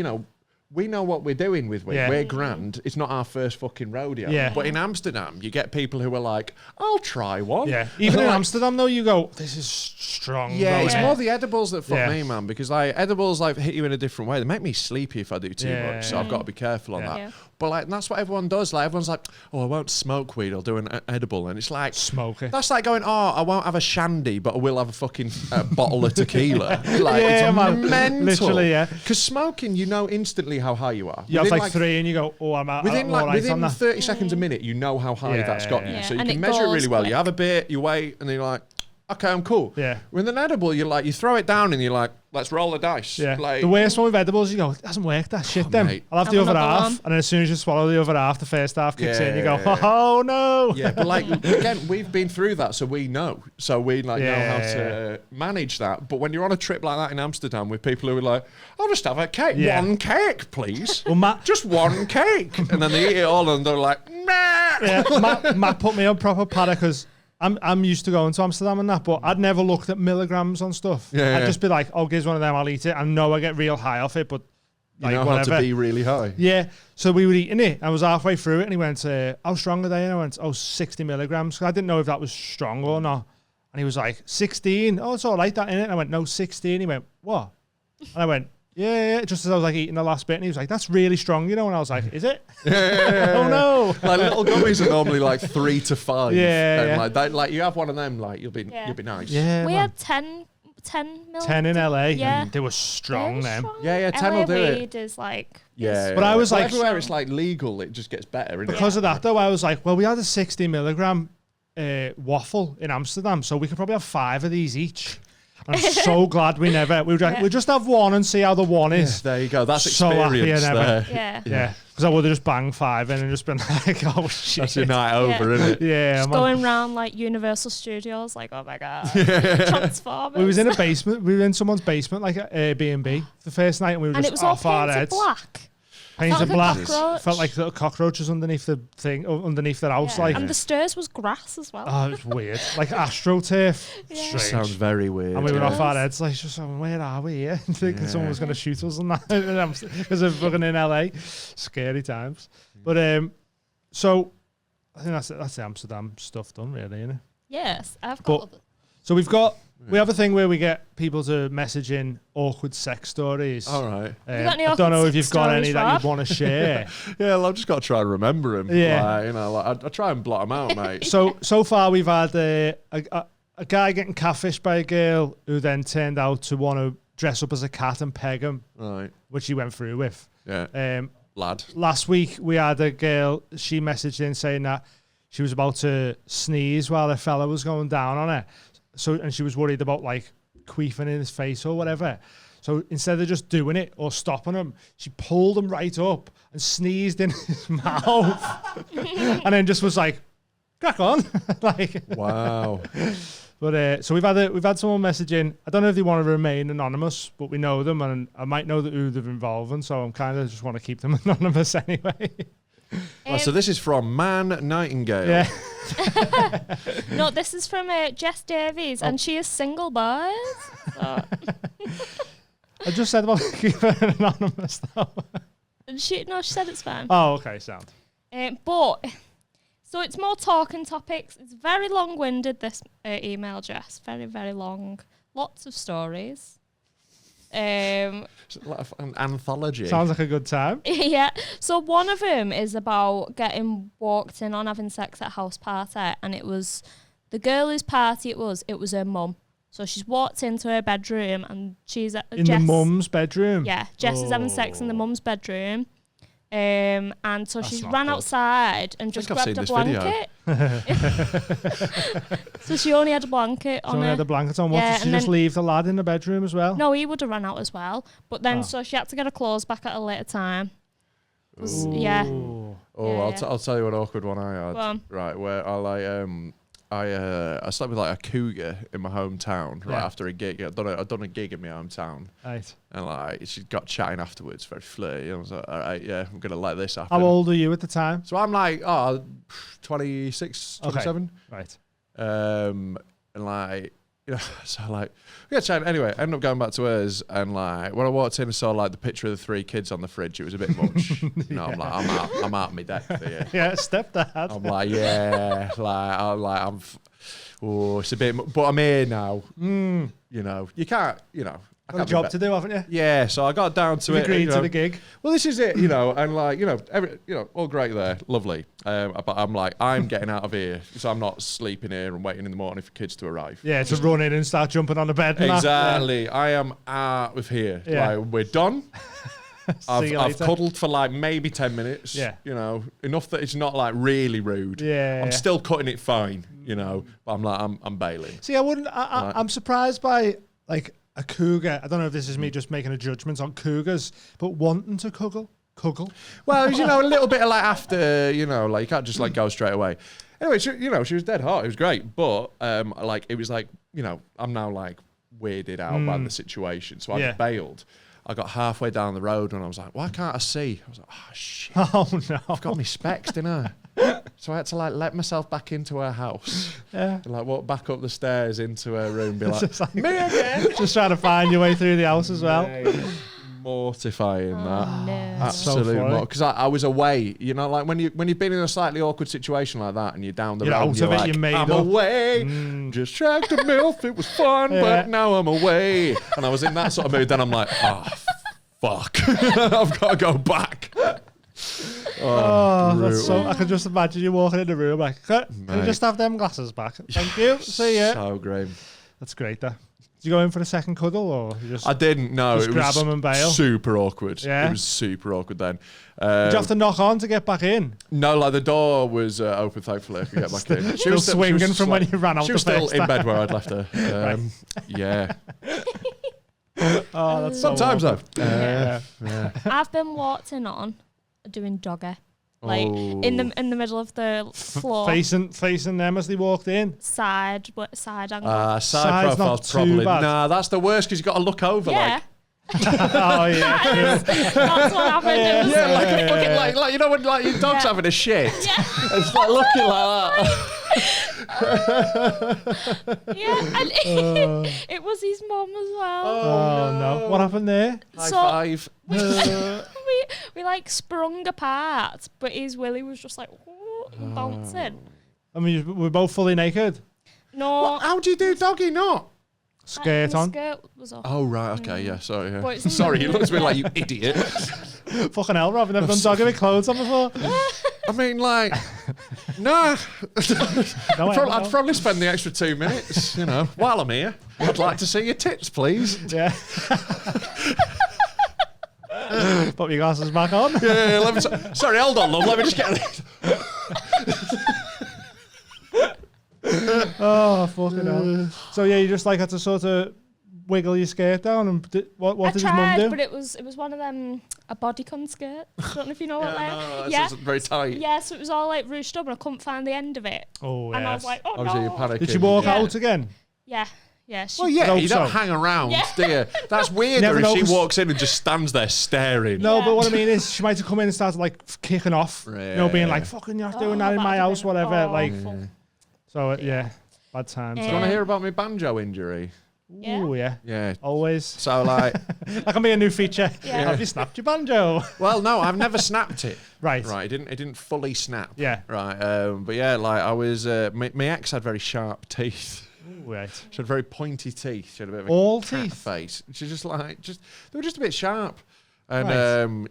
S3: we know what we're doing with weed. We're grand. It's not our first fucking rodeo.
S1: Yeah.
S3: But in Amsterdam, you get people who are like, I'll try one.
S1: Yeah. Even in Amsterdam, though, you go, this is strong.
S3: Yeah,
S1: bro.
S3: it's more the edibles that fuck me, man, because like edibles like hit you in a different way. They make me sleepy if I do too much, so I've got to be careful on that.
S2: Yeah.
S3: But like that's what everyone does. Like everyone's like, oh, I won't smoke weed. I'll do an edible, and it's like
S1: smoke it.
S3: That's like going, oh, I won't have a shandy, but I will have a fucking bottle of tequila. Like
S1: Yeah,
S3: it's
S1: man.
S3: mental.
S1: Literally, yeah.
S3: Because smoking, you know instantly how high you are.
S1: You have like 3 and you go, oh, I'm out.
S3: Within
S1: I'm all right on
S3: within
S1: that.
S3: 30 seconds a minute, you know how high that's got you.
S1: Yeah.
S3: So you
S2: And
S3: can
S2: it
S3: measure it
S2: goes
S3: really well. You
S2: quick.
S3: have a bit, you wait, and then you're like, okay, I'm cool.
S1: Yeah.
S3: With an edible, you're like, you throw it down and you're like, let's roll the dice.
S1: Yeah.
S3: Like,
S1: The worst one with edibles, you go, it hasn't worked, that shit then.
S3: mate.
S1: I'll have the
S2: Have
S1: other
S2: another
S1: half.
S2: one.
S1: And then as soon as you swallow the other half, the first half kicks in, you go,
S3: Yeah.
S1: oh no.
S3: Yeah, but like again, we've been through that, so we know. So we like know how
S1: Yeah.
S3: to manage that. But when you're on a trip like that in Amsterdam with people who are like, I'll just have a cake,
S1: Yeah.
S3: one cake, please.
S1: Well, Matt,
S3: Just one cake, and then they eat it all, and they're like, nah.
S1: yeah, Matt put me on proper paddock because I'm used to going to Amsterdam and that, but I'd never looked at milligrams on stuff.
S3: Yeah,
S1: I'd
S3: yeah.
S1: just be like, oh, gives one of them, I'll eat it. I know I get real high off it, but
S3: You
S1: like
S3: know
S1: whatever.
S3: how to be really high.
S1: Yeah, so we were eating it. I was halfway through it, and he went, how strong are they? And I went, 60 milligrams. 'Cause I didn't know if that was strong or not. And he was like, 16. Oh, it's all right, that, innit? And I went, no, 16. He went, what? And I went, yeah, just as I was like eating the last bit. And he was like, that's really strong, And I was like, is it? Oh, no.
S3: Like little gummies are normally like 3 to 5.
S1: Yeah,
S3: and
S1: yeah.
S3: like that, like you have one of them, like you'll be nice.
S1: Yeah,
S2: We
S1: man.
S2: had 10 mil.
S1: 10 in LA.
S2: Yeah.
S1: And they were strong
S2: Very
S1: then.
S2: strong.
S3: Yeah, 10
S2: LA
S3: will do it.
S2: weed is like.
S3: Yeah,
S1: But I was
S3: Well,
S1: like-
S3: everywhere it's like legal, it just gets better. Isn't
S1: Because of that, though, I was like, well, we had a 60 milligram waffle in Amsterdam, so we could probably have 5 of these each. I'm so glad we never. We were like, we'll just have one and see how the one is.
S3: There you go. That's
S1: So happy
S3: experience
S1: I never-
S3: there.
S2: Yeah.
S1: Yeah, because I would have just banged 5 in and just been like, oh shit.
S3: That's your night over,
S2: Yeah.
S3: isn't it?
S1: Yeah,
S2: Just
S1: man.
S2: going around like Universal Studios, like, oh my God. Transformers.
S1: We was in a basement. We were in someone's basement, like at Airbnb, the first night, and we were
S2: and
S1: just
S2: it was all
S1: off our
S2: painted
S1: heads.
S2: black.
S1: Painted
S2: Felt like a
S1: black.
S2: cockroach.
S1: Felt like little cockroaches underneath the thing, underneath their house.
S2: Yeah.
S1: Like,
S2: And the stairs was grass as well.
S1: oh, it's weird. Like AstroTurf.
S2: Yeah.
S1: Strange.
S3: Sounds very weird.
S1: And we were
S3: yeah.
S1: off our heads, like, just where are we here? Thinking someone was going to shoot us and that because of fucking in LA. Scary times. But so I think that's the Amsterdam stuff done, really, isn't it?
S2: Yes, I've
S1: But-
S2: got.
S1: So we have a thing where we get people to message in awkward sex stories.
S3: All right.
S2: You got any
S1: I don't know
S2: awkward
S1: if you've
S2: sex
S1: got
S2: stories,
S1: any that
S2: Rob?
S1: you'd want to share.
S3: Yeah, well, I've just got to try and remember him.
S1: Yeah.
S3: Like, you know, like, I try and blot him out, mate.
S1: So far we've had a guy getting catfished by a girl who then turned out to want to dress up as a cat and peg him,
S3: Right.
S1: which he went through with.
S3: Yeah. Lad.
S1: Last week we had a girl, she messaged in saying that she was about to sneeze while a fella was going down on her. So, and she was worried about like queefing in his face or whatever. So instead of just doing it or stopping him, she pulled him right up and sneezed in his mouth. And then just was like, crack on. Like,
S3: Wow.
S1: but so we've had someone messaging. I don't know if they want to remain anonymous, but we know them, and I might know who they're involving. So I'm kind of just want to keep them anonymous anyway.
S3: Well, so this is from Man Nightingale.
S1: Yeah.
S2: No, this is from Jess Davies, and she is single, boys. So.
S1: I just said about keeping it anonymous, though.
S2: She said it's fine.
S1: Oh, okay, sound.
S2: But, so it's more talking topics. It's very long-winded, this email, Jess. Very, very long. Lots of stories.
S3: It's like an anthology.
S1: Sounds like a good time.
S2: Yeah. So one of them is about getting walked in on having sex at a house party, and it was the girl whose party it was her mum. So she's walked into her bedroom, and she's at
S1: In the mum's bedroom?
S2: Yeah, Jess is having sex in the mum's bedroom. And so
S1: That's
S2: she's
S1: not
S2: ran
S1: good.
S2: outside and just
S3: I've seen
S2: grabbed a
S3: this
S2: blanket. So she only had a blanket on
S1: So
S2: her.
S1: had the blankets on. What,
S2: Yeah,
S1: did she
S2: and
S1: just
S2: then-
S1: leave the lad in the bedroom as well?
S2: No, he would have run out as well. But then,
S1: Oh.
S2: so she had to get her clothes back at a later time. Yeah.
S1: Ooh.
S3: Oh,
S2: Yeah,
S3: I'll tell you an awkward one I had.
S2: Go on.
S3: Right, where I slept with like a cougar in my hometown right
S1: Yeah.
S3: after a gig. I'd done a gig in my hometown,
S1: Right.
S3: and like she got chatting afterwards, very flirty. I was like, all right, yeah, I'm gonna let this happen.
S1: How old are you at the time?
S3: So I'm like, 26, 27.
S1: Right.
S3: And like, you know, so like, we got chatting. Anyway, I ended up going back to hers, and like, when I walked in and saw like the picture of the 3 kids on the fridge, it was a bit much. No, I'm like, I'm out of my depth here.
S1: Yeah, stepdad.
S3: I'm like, yeah, it's a bit, but I'm here now. You know, you can't, you know. I
S1: Got a
S3: can't be
S1: job
S3: bet-
S1: to do, haven't you?
S3: Yeah, so I got down to
S1: You
S3: it.
S1: agreed
S3: you
S1: to
S3: know.
S1: the gig.
S3: Well, this is it, you know, and like, you know, all great there, lovely. But I'm like, I'm getting out of here, so I'm not sleeping here and waiting in the morning for kids to arrive.
S1: Yeah, to run in and start jumping on the bed. And
S3: Exactly. I am out of here.
S1: Yeah.
S3: Like, we're done.
S1: See you
S3: I've
S1: later.
S3: cuddled for like maybe 10 minutes.
S1: Yeah.
S3: You know, enough that it's not like really rude.
S1: Yeah.
S3: I'm still cutting it fine, you know, but I'm like, I'm bailing.
S1: See, I wouldn't.
S3: Right.
S1: I'm surprised by like a cougar. I don't know if this is me just making a judgment on cougars, but wanting to cuddle.
S3: Well, you know, a little bit of like after, you know, like you can't just like go straight away. Anyway, she was dead hot. It was great, but like it was like, you know, I'm now like weirded out by the situation, so I
S1: Yeah.
S3: bailed. I got halfway down the road and I was like, why can't I see? I was like, oh shit,
S1: Oh no!
S3: I've got my specs, didn't I? So I had to like let myself back into her house.
S1: Yeah.
S3: And like walk back up the stairs into her room, be like,
S1: Just like-
S3: me again.
S1: Just trying to find your way through the house as well.
S3: Mortifying that.
S2: No.
S3: Absolutely,
S1: funny.
S3: because I was away. You know, like when you've been in a slightly awkward situation like that, and you're down the
S1: You're
S3: road,
S1: out
S3: and you're
S1: of it,
S3: like,
S1: you're made
S3: I'm
S1: up.
S3: away. Just checked the MILF. It was fun,
S1: Yeah.
S3: but now I'm away. And I was in that sort of mood. Then I'm like, oh fuck, I've got to go back.
S1: Oh, that's so.
S3: brutal.
S1: I can just imagine you walking in the room like, can you
S3: Mate.
S1: just have them glasses back? Thank you. See ya.
S3: So great.
S1: That's great. That. Did you go in for the second cuddle or you just?
S3: I didn't know.
S1: Just
S3: It
S1: grab
S3: was
S1: 'em and bail?
S3: super awkward.
S1: Yeah?
S3: It was super awkward then.
S1: Did you have to knock on to get back in?
S3: No, like the door was open, thankfully. I could get back in.
S1: Still swinging from when you ran out
S3: She was
S1: the
S3: still
S1: first
S3: in
S1: time.
S3: bed where I'd left her. Yeah.
S1: Oh, that's so
S3: Sometimes though.
S1: awkward.
S3: Yeah.
S2: I've been walked in on doing doggy. Like in the middle of the floor.
S1: Facing them as they walked in.
S2: Side angle.
S3: Side
S1: Side's not
S3: profile's
S1: too
S3: probably.
S1: bad.
S3: Nah, that's the worst because you've got to look over.
S2: Yeah.
S1: Oh yeah.
S2: That's what happened. It was,
S3: Like, yeah, like
S1: Yeah,
S3: a fucking
S1: yeah.
S3: like you know when like your dog's
S2: Yeah.
S3: having a shit.
S2: Yeah.
S3: It's like looking like that.
S2: Yeah, and it was his mum as well.
S1: Oh no. What happened there?
S3: High
S2: So-
S3: five.
S2: We like sprung apart, but his willy was just like bouncing.
S1: I mean, we're both fully naked.
S2: No,
S3: How do you do doggy not?
S1: Skirt
S2: the
S1: on.
S2: skirt was off.
S3: Oh right, okay, yeah, sorry. Yeah.
S2: But it's-
S3: Sorry, he looks at me like you idiot.
S1: Fucking hell, Rob. I've never done doggy with clothes on before.
S3: I mean, like, nah.
S1: No,
S3: I'd probably spend the extra 2 minutes, you know, while I'm here. I'd like to see your tits, please.
S1: Yeah. Put your glasses back on.
S3: Yeah, let me sorry, hold on, love. Let me just get.
S1: Oh, fucking hell. So yeah, you just like had to sort of wiggle your skirt down and what
S2: I
S1: did his mum
S2: tried,
S1: do?
S2: but it was one of them a bodycon skirt. I don't know if you know what they
S3: No,
S2: are.
S3: that's very tight.
S2: Yeah, so it was all like ruched up, and I couldn't find the end of it.
S1: Oh
S2: And I
S1: yes.
S2: was like, oh
S3: Obviously, you're
S2: no.
S3: panicking.
S1: Did you walk
S2: Yeah.
S1: out again?
S2: Yeah, Yeah.
S3: Well, yeah,
S1: Hope
S3: you don't
S1: so.
S3: hang around, do you? That's weirder
S1: Never
S3: if she
S1: noticed.
S3: walks in and just stands there staring.
S1: No,
S2: Yeah.
S1: but what I mean is she might have come in and started like kicking off. You know, being like, fucking, you're not doing that in my house, whatever. Like, so, yeah, bad times.
S3: Do you want to hear about my banjo injury?
S2: Yeah.
S1: Ooh, yeah.
S3: Yeah.
S1: Always.
S3: So, like...
S1: That can be a new feature.
S2: Yeah.
S1: Have you snapped your banjo?
S3: Well, no, I've never snapped it.
S1: Right.
S3: Right, it didn't fully snap.
S1: Yeah.
S3: Right, but yeah, like I was... my ex had very sharp teeth.
S1: Ooh, right.
S3: She had very pointy teeth. She had a bit of a
S1: All
S3: cat
S1: teeth?
S3: face. She just like... they were just a bit sharp. And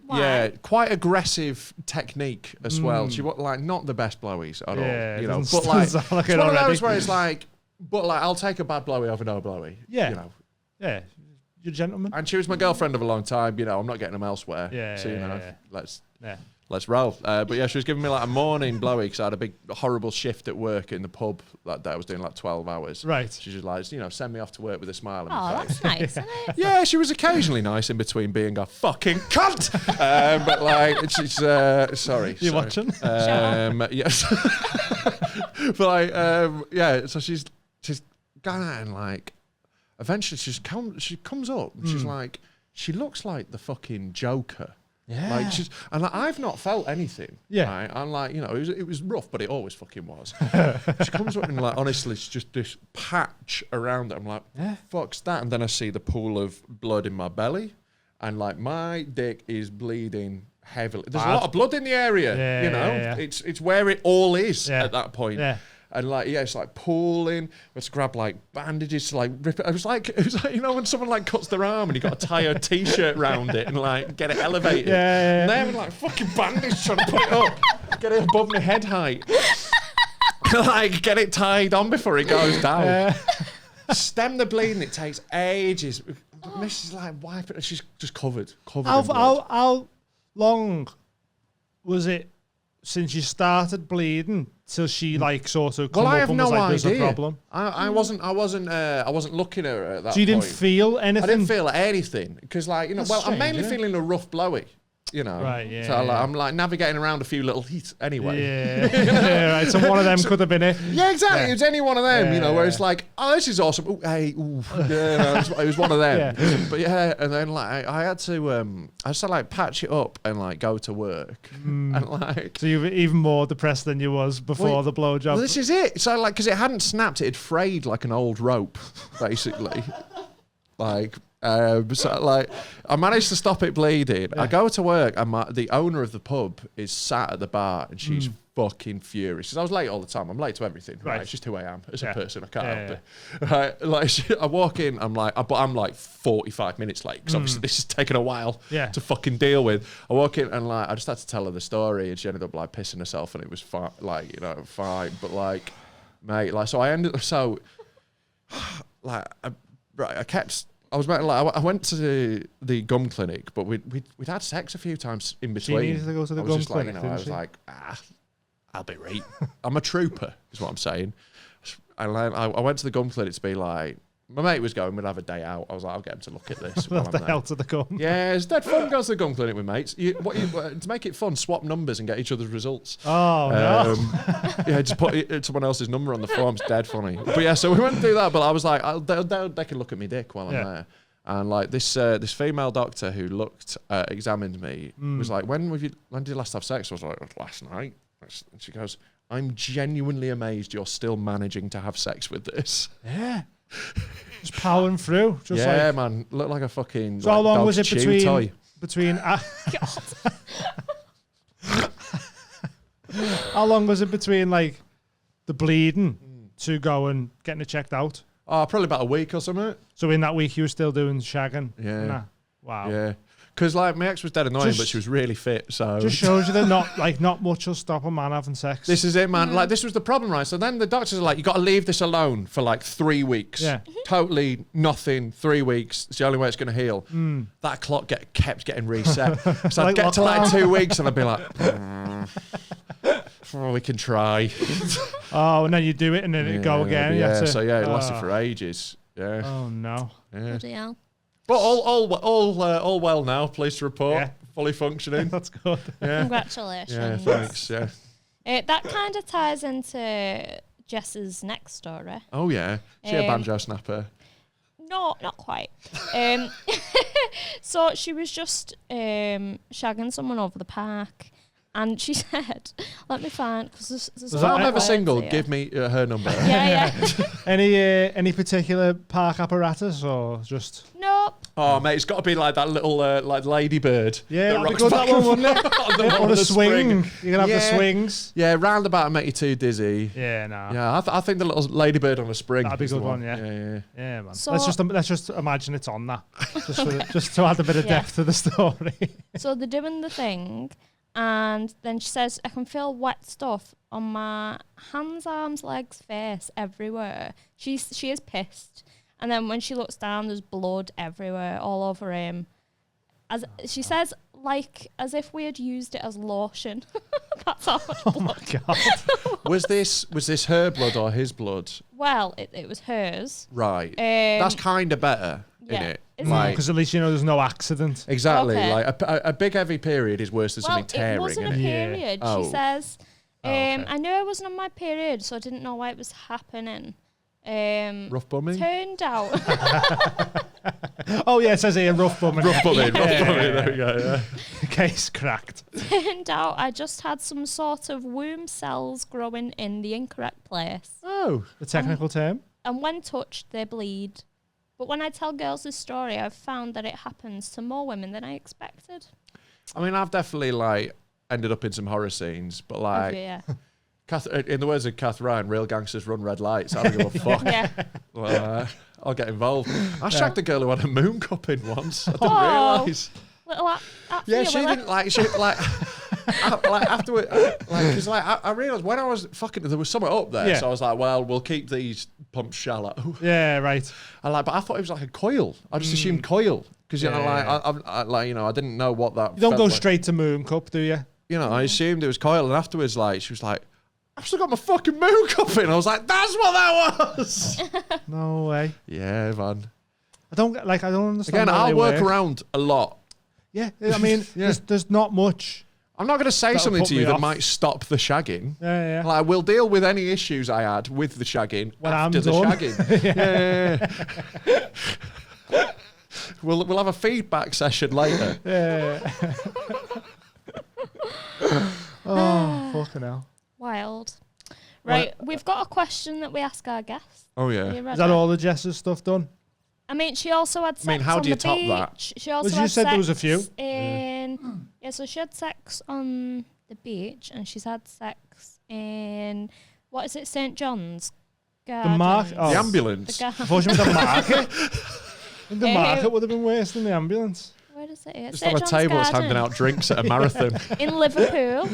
S1: Right.
S3: yeah, quite aggressive technique as well. She was like not the best blowies at
S1: Yeah,
S3: all, you know.
S1: doesn't
S3: But like,
S1: sound like
S3: it's
S1: it
S3: one of
S1: already.
S3: those where it's like, but like I'll take a bad blowy over no blowy.
S1: Yeah.
S3: You know.
S1: Yeah. You're a gentleman.
S3: And she was my girlfriend of a long time. You know, I'm not getting them elsewhere.
S1: Yeah,
S3: So you know,
S1: yeah.
S3: let's roll. But yeah, she was giving me like a morning blowy because I had a big horrible shift at work in the pub that day. I was doing like 12 hours.
S1: Right.
S3: She's just like, you know, send me off to work with a smile on
S2: Oh,
S3: my face.
S2: that's nice, isn't it?
S3: Yeah, she was occasionly nice in between being a fucking cunt. But like, she's sorry.
S1: You
S3: sorry.
S1: watching?
S3: Yes. But like, yeah. So she's gone out and like, eventually she comes up and she's like, she looks like the fucking Joker.
S1: Yeah.
S3: Like and like, I've not felt anything.
S1: Yeah.
S3: Right? And like, you know, it was rough, but it always fucking was. She comes up and like, honestly, it's just this patch around it. I'm like, fuck's that? And then I see the pool of blood in my belly, and like my dick is bleeding heavily. There's a lot of blood in the area.
S1: Yeah,
S3: you know,
S1: yeah.
S3: it's where it all is
S1: Yeah.
S3: at that point.
S1: Yeah.
S3: And like, yeah, it's like pooling. Let's grab like bandages to like rip it. It was like, you know, when someone like cuts their arm and you got to tie a t-shirt around it and like get it elevated.
S1: Yeah.
S3: And they're like fucking bandage trying to put it up, get it above my head height, like get it tied on before it goes down. Stem the bleeding. It takes ages. Mrs. like wiping. She's just covered. In blood.
S1: How long was it since you started bleeding till she like sort of come
S3: Well, I
S1: up
S3: have
S1: and
S3: no
S1: was like, there's
S3: idea.
S1: a problem?
S3: I wasn't looking at her at that
S1: So you didn't
S3: point.
S1: feel anything?
S3: I didn't feel anything because, like, you know,
S1: That's
S3: well, I'm
S1: strange,
S3: mainly
S1: isn't it?
S3: feeling a rough blowy, you know.
S1: Right, yeah,
S3: So like,
S1: yeah.
S3: I'm like navigating around a few little heats anyway.
S1: Yeah. Yeah, right. So one of them could have been it.
S3: Yeah, exactly.
S1: Yeah.
S3: It was any one of them, you know, where
S1: Yeah.
S3: it's like, oh, this is awesome. Ooh, hey, ooh. Yeah, no, it was one of them.
S1: Yeah.
S3: But yeah, and then like I had to like patch it up and like go to work and like.
S1: So you were even more depressed than you was before the blowjob.
S3: Well, this is it. So like, because it hadn't snapped, it had frayed like an old rope, basically. Like, so like, I managed to stop it bleeding. I go to work, and the owner of the pub is sat at the bar, and she's fucking furious. 'Cause I was late all the time. I'm late to everything. Right, it's just who I am as a person. I can't help it. Right, like I walk in, I'm like, but I'm like 45 minutes late because obviously this is taking a while to fucking deal with. I walk in and like I just had to tell her the story, and she ended up like pissing herself, and it was fine, like, you know, fine. But like, mate, like, so I ended like, I was like, I went to the gum clinic, but we'd had sex a few times in between.
S1: She needed to go to the
S3: I was
S1: gum
S3: just
S1: clinic,
S3: like, you know,
S1: didn't
S3: I was
S1: she?
S3: like, I'll be right. I'm a trooper, is what I'm saying. And then I went to the gum clinic to be like, my mate was going, we'd have a day out. I was like, I'll get him to look at this. while
S1: What
S3: I'm
S1: the
S3: there.
S1: hell to the gum?
S3: Yeah, it's dead fun going to the gum clinic with mates. To make it fun, swap numbers and get each other's results.
S1: Oh, no.
S3: Yeah, just put someone else's number on the form. It's dead funny. But yeah, so we went to do that. But I was like, they can look at me dick while I'm there. And like this female doctor who examined me was like, when did you last have sex? I was like, last night. And she goes, I'm genuinely amazed you're still managing to have sex with this.
S1: Yeah. Just powering through. Just
S3: yeah,
S1: like,
S3: man. Look like a fucking.
S1: so how
S3: like,
S1: long
S3: dog's
S1: was it
S3: chew toy.
S1: between how long was it between like the bleeding to go and getting it checked out?
S3: Oh, probably about a week or something.
S1: So in that week you were still doing shagging?
S3: Yeah.
S1: Nah. Wow.
S3: Yeah. Because like my ex was dead annoying,
S1: Just-
S3: but she was really fit. So
S1: Just shows you that not much will stop a man having sex.
S3: this is it, man. Like this was the problem, right? So then the doctors are like, you got to leave this alone for like 3 weeks.
S1: Yeah.
S3: Totally nothing. 3 weeks. It's the only way it's going to heal. That clock kept getting reset. So I'd
S1: Like
S3: get to like
S1: lockdown.
S3: 2 weeks and I'd be like, oh, we can try.
S1: Oh, and then you do it and then it go again. You have
S3: Yeah.
S1: to-
S3: So yeah, it lasted
S1: Oh.
S3: for ages. Yeah.
S1: Oh no.
S3: Yeah.
S2: Bloody hell.
S3: But all well now. Pleased to report.
S1: Yeah.
S3: Fully functioning.
S1: That's good.
S3: Yeah.
S2: Congratulations.
S3: Yeah. Thanks. Yeah.
S2: That kind of ties into Jess's next story.
S3: Oh yeah. She a banjo snapper.
S2: No, not quite. So she was just shagging someone over the park, and she said, "Let me find." Because
S3: if I'm ever single, give me her number.
S2: Yeah.
S1: Any particular park apparatus or just?
S2: Nope.
S3: Oh mate, it's got to be like that little like ladybird.
S1: Yeah, that'd be good, that one, wouldn't it? Or a swing. You can have the swings.
S3: Yeah, roundabout make you too dizzy.
S1: Yeah, no.
S3: Yeah, I think the little ladybird on a spring.
S1: That'd be a good one.
S3: Yeah,
S1: man.
S2: So
S1: let's just imagine it's on that, just to add a bit of depth to the story.
S2: So they're doing the thing, and then she says, "I can feel wet stuff on my hands, arms, legs, face, everywhere." She is pissed. And then when she looks down, there's blood everywhere, all over him. As she says, like as if we had used it as lotion. That's how much blood.
S1: Oh my god!
S3: was this her blood or his blood?
S2: Well, it was hers.
S3: Right. That's kind of better,
S2: yeah.
S3: isn't it?
S1: Because at least you know there's no accident.
S3: Exactly.
S2: Okay.
S3: Like a big heavy period is worse than something tearing.
S2: It wasn't a
S3: innit?
S2: period.
S3: Yeah.
S2: She says,
S3: okay.
S2: I knew I wasn't on my period, so I didn't know why it was happening.
S3: Rough bumming?
S2: Turned out.
S1: Oh yeah, it says here rough bumming.
S3: Rough bumming. There we go. Yeah.
S1: Case cracked.
S2: Turned out I just had some sort of womb cells growing in the incorrect place.
S1: Oh, the technical term.
S2: And when touched, they bleed. But when I tell girls this story, I've found that it happens to more women than I expected.
S3: I mean, I've definitely like ended up in some horror scenes, but like,
S2: Yeah.
S3: in the words of Kath Ryan, real gangsters run red lights. I don't give a fuck.
S2: Yeah.
S3: Well, I'll get involved. I shagged a girl who had a moon cup in once. I didn't
S2: Oh.
S3: realise.
S2: Little
S3: Yeah, she didn't like. She like. Like afterward, like because like I realised when I was fucking, there was something up there,
S1: Yeah.
S3: so I was like, well, we'll keep these pumps shallow.
S1: Yeah, right.
S3: But I thought it was like a coil. I just assumed coil because you know,
S1: Yeah.
S3: like I didn't know what that.
S1: You don't
S3: felt
S1: go
S3: like.
S1: straight to moon cup, do you?
S3: You know, I assumed it was coil, and afterwards, like she was like, I've still got my fucking moon cup in. I was like, that's what that was.
S1: No way.
S3: Yeah, man.
S1: I don't understand.
S3: Again,
S1: how
S3: I'll
S1: they
S3: work around a lot.
S1: Yeah, I mean, there's not much.
S3: I'm not going to say
S1: That'll
S3: something
S1: put
S3: to you
S1: me
S3: that
S1: off.
S3: might stop the shagging.
S1: Yeah.
S3: Like, we'll deal with any issues I had with the shagging
S1: When
S3: after
S1: I'm
S3: the
S1: done.
S3: shagging. Yeah. We'll have a feedback session later.
S1: Yeah. Oh, fucking hell.
S2: Wild. Right, we've got a question that we ask our guests.
S3: Oh,
S2: Are
S3: yeah.
S2: you ready?
S1: Is that all the Jess's stuff done?
S2: I mean, she also had sex
S3: how
S2: on
S3: do you
S2: the
S3: top
S2: beach.
S3: that?
S2: She also
S1: Well, you
S2: had
S1: said there was a
S2: sex
S1: few.
S2: Yeah, so she had sex on the beach, and she's had sex in, what is it, St. John's Gardens?
S1: Oh.
S3: The ambulance.
S2: The
S1: I thought you meant the market. The market would have been worse than the ambulance.
S2: Where does it?
S3: Just
S2: St.
S3: on a
S2: John's
S3: table that's
S2: Garden
S3: handing out drinks at a marathon.
S2: in Liverpool.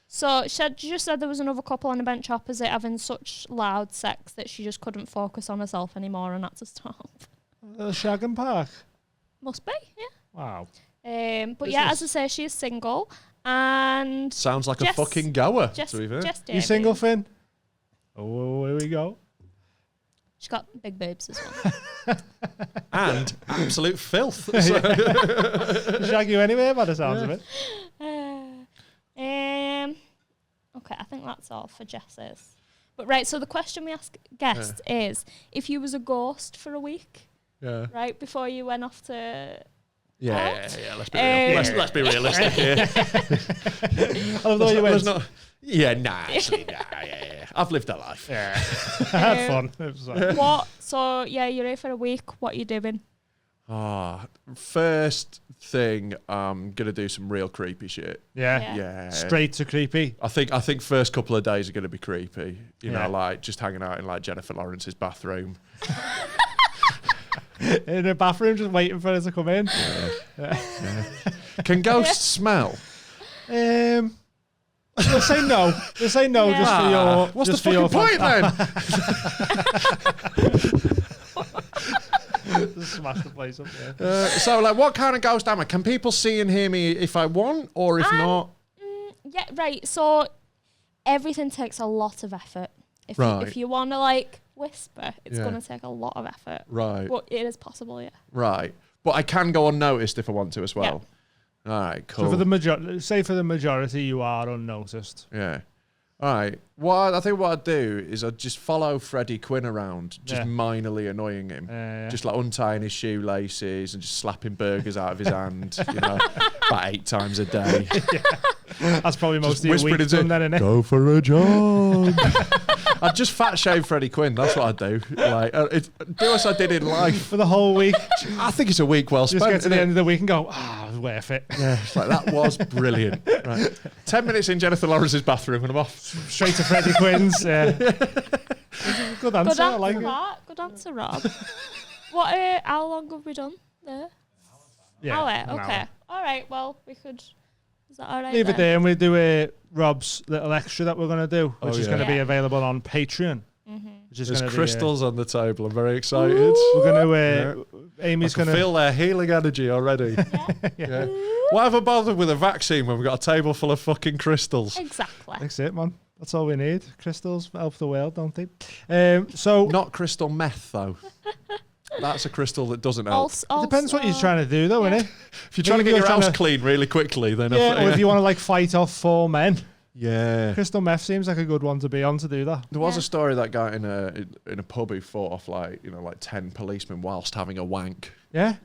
S2: So she just said there was another couple on a bench opposite having such loud sex that she just couldn't focus on herself anymore and had to stop.
S1: Shaggin Park.
S2: Must be, yeah.
S1: Wow.
S2: But yeah, as I say, she is single and
S3: Sounds like
S2: Jess-
S3: a fucking goer,
S2: Jess,
S3: to be fair.
S2: Jess
S1: You single, Finn? Oh, here we go.
S2: She's got big boobs as well.
S3: And absolute filth. So-
S1: Shag you anyway, by the sounds of it.
S2: Okay, I think that's all for Jess's. But right, so the question we ask guests is, if you was a ghost for a week,
S3: yeah.
S2: right, before you went off to...
S3: Yeah, let's be real. Let's be realistic here.
S1: I love the way you went.
S3: Actually, yeah. I've lived a life.
S1: Yeah. I had fun. It was like,
S2: So, yeah, you're here for a week. What are you doing?
S3: First thing, I'm gonna do some real creepy shit.
S1: yeah.
S3: Yeah.
S1: Straight to creepy.
S3: I think first couple of days are gonna be creepy. You
S1: Yeah.
S3: know, like just hanging out in like Jennifer Lawrence's bathroom.
S1: In a bathroom, just waiting for her to come in.
S3: Can ghosts smell?
S1: They'll say no. They'll say no just for your.
S3: What's
S1: just
S3: the
S1: for your
S3: fucking point then?
S1: Just smash the place up there.
S3: So, like, what kind of ghost am I? Can people see and hear me if I want, or if not?
S2: Yeah, right. So everything takes a lot of effort. If you want to, like, whisper, it's going to take a lot of effort.
S3: Right.
S2: But it is possible, yeah.
S3: Right. But I can go unnoticed if I want to as well. All right, cool.
S1: So for the majority, you are unnoticed.
S3: Yeah. All right. I think what I'd do is I'd just follow Freddie Quinn around, just minorly annoying him. Just like untying his shoelaces and just slapping burgers out of his hand, about 8 times a day.
S1: That's probably most of your week done then, innit?
S3: Go for a jog. I'd just fat shame Freddie Quinn. That's what I'd do. Like, do as I did in life.
S1: For the whole week.
S3: I think it's a week well spent.
S1: Just get to the end of the week and go, it was worth it.
S3: Yeah, it's like, that was brilliant. Right. 10 minutes in Jennifer Lawrence's bathroom and I'm off.
S1: Straight to Freddie Quinn's. Good answer. I like it.
S2: Good answer, Rob. How long have we done there?
S1: Yeah,
S2: hour. Okay. All right. Well, we could. Is that all right?
S1: Leave it there, and we do Rob's little extra that we're going to do, which is going to be available on Patreon. Which is
S3: There's crystals on the table. I'm very excited.
S1: We're going to. Amy's going to
S3: feel their healing energy already. Yeah. Why have I bothered with a vaccine when we've got a table full of fucking crystals?
S2: Exactly.
S1: That's it, man. That's all we need. Crystals help the world, don't they? So
S3: not crystal meth though. That's a crystal that doesn't help.
S1: It depends what you're trying to do, though, innit?
S3: If you're trying to get your house clean really quickly, then
S1: or if you want to fight off 4 men.
S3: Yeah,
S1: crystal meth seems like a good one to be on to do that.
S3: There was a story that guy in a pub who fought off like 10 policemen whilst having a wank.
S1: Yeah,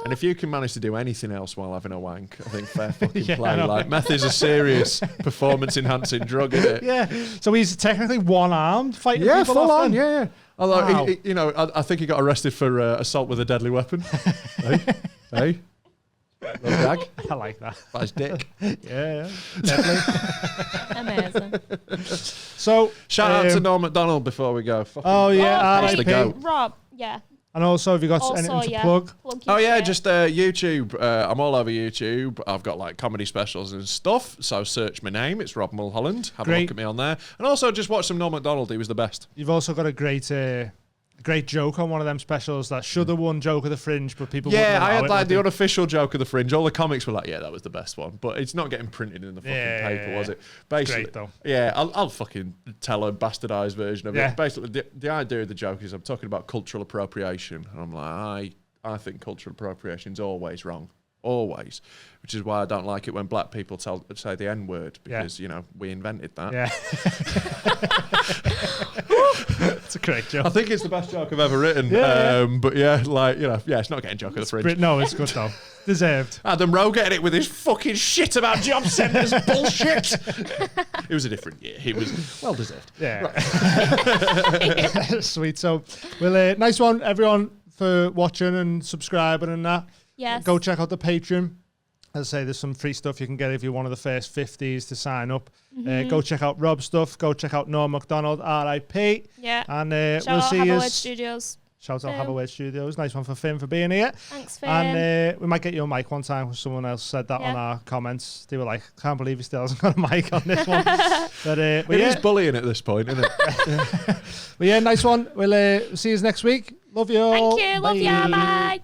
S3: and if you can manage to do anything else while having a wank, I think fair fucking play. Like meth is a serious performance-enhancing drug, isn't it?
S1: Yeah. So he's technically one-armed fighting people
S3: full
S1: off.
S3: On. Yeah. Although I think he got arrested for assault with a deadly weapon. Hey. Little gag.
S1: I like that.
S3: By his dick.
S1: Yeah. Definitely.
S2: Amazing.
S1: So
S3: shout out to Norm Macdonald before we go.
S1: R.I.P.
S2: Rob, yeah.
S1: And also, have you got anything to plug?
S3: Just YouTube. I'm all over YouTube. I've got comedy specials and stuff. So search my name. It's Rob Mulholland. Have a look at me on there. And also just watch some Norm Macdonald. He was the best.
S1: You've also got a great joke on one of them specials that should have won Joke of the Fringe, but people wouldn't allow
S3: I had
S1: it,
S3: the unofficial Joke of the Fringe. All the comics were that was the best one, but it's not getting printed in the fucking paper, was it? Basically,
S1: great, though.
S3: Yeah, I'll fucking tell a bastardized version of it. Basically, the idea of the joke is I'm talking about cultural appropriation, and I'm like, I think cultural appropriation is always wrong. Always, which is why I don't like it when black people say the N-word, because we invented that.
S1: Yeah. It's a great joke.
S3: I think it's the best joke I've ever written. But it's not getting Joke of the Fringe.
S1: No, it's good though. Deserved.
S3: Adam Rowe getting it with his fucking shit about job centres bullshit. It was a different year. He was well deserved.
S1: Yeah. Right. Sweet. So, well, nice one, everyone, for watching and subscribing and that.
S2: Yes.
S1: Go check out the Patreon. As I say, there's some free stuff you can get if you're one of the first 50s to sign up. Go check out Rob's stuff. Go check out Norm Macdonald, R.I.P.
S2: Yeah.
S1: And
S2: we'll see you. Studios.
S1: Shout out Haverwade Studios. Nice one for Finn for being here.
S2: Thanks, Finn.
S1: And we might get you a mic one time. Someone else said that on our comments. They were like, can't believe he still hasn't got a mic on this one. But it
S3: is bullying at this point, isn't it?
S1: But nice one. We'll see you next week. Love you all.
S2: Thank you. Love you. Bye.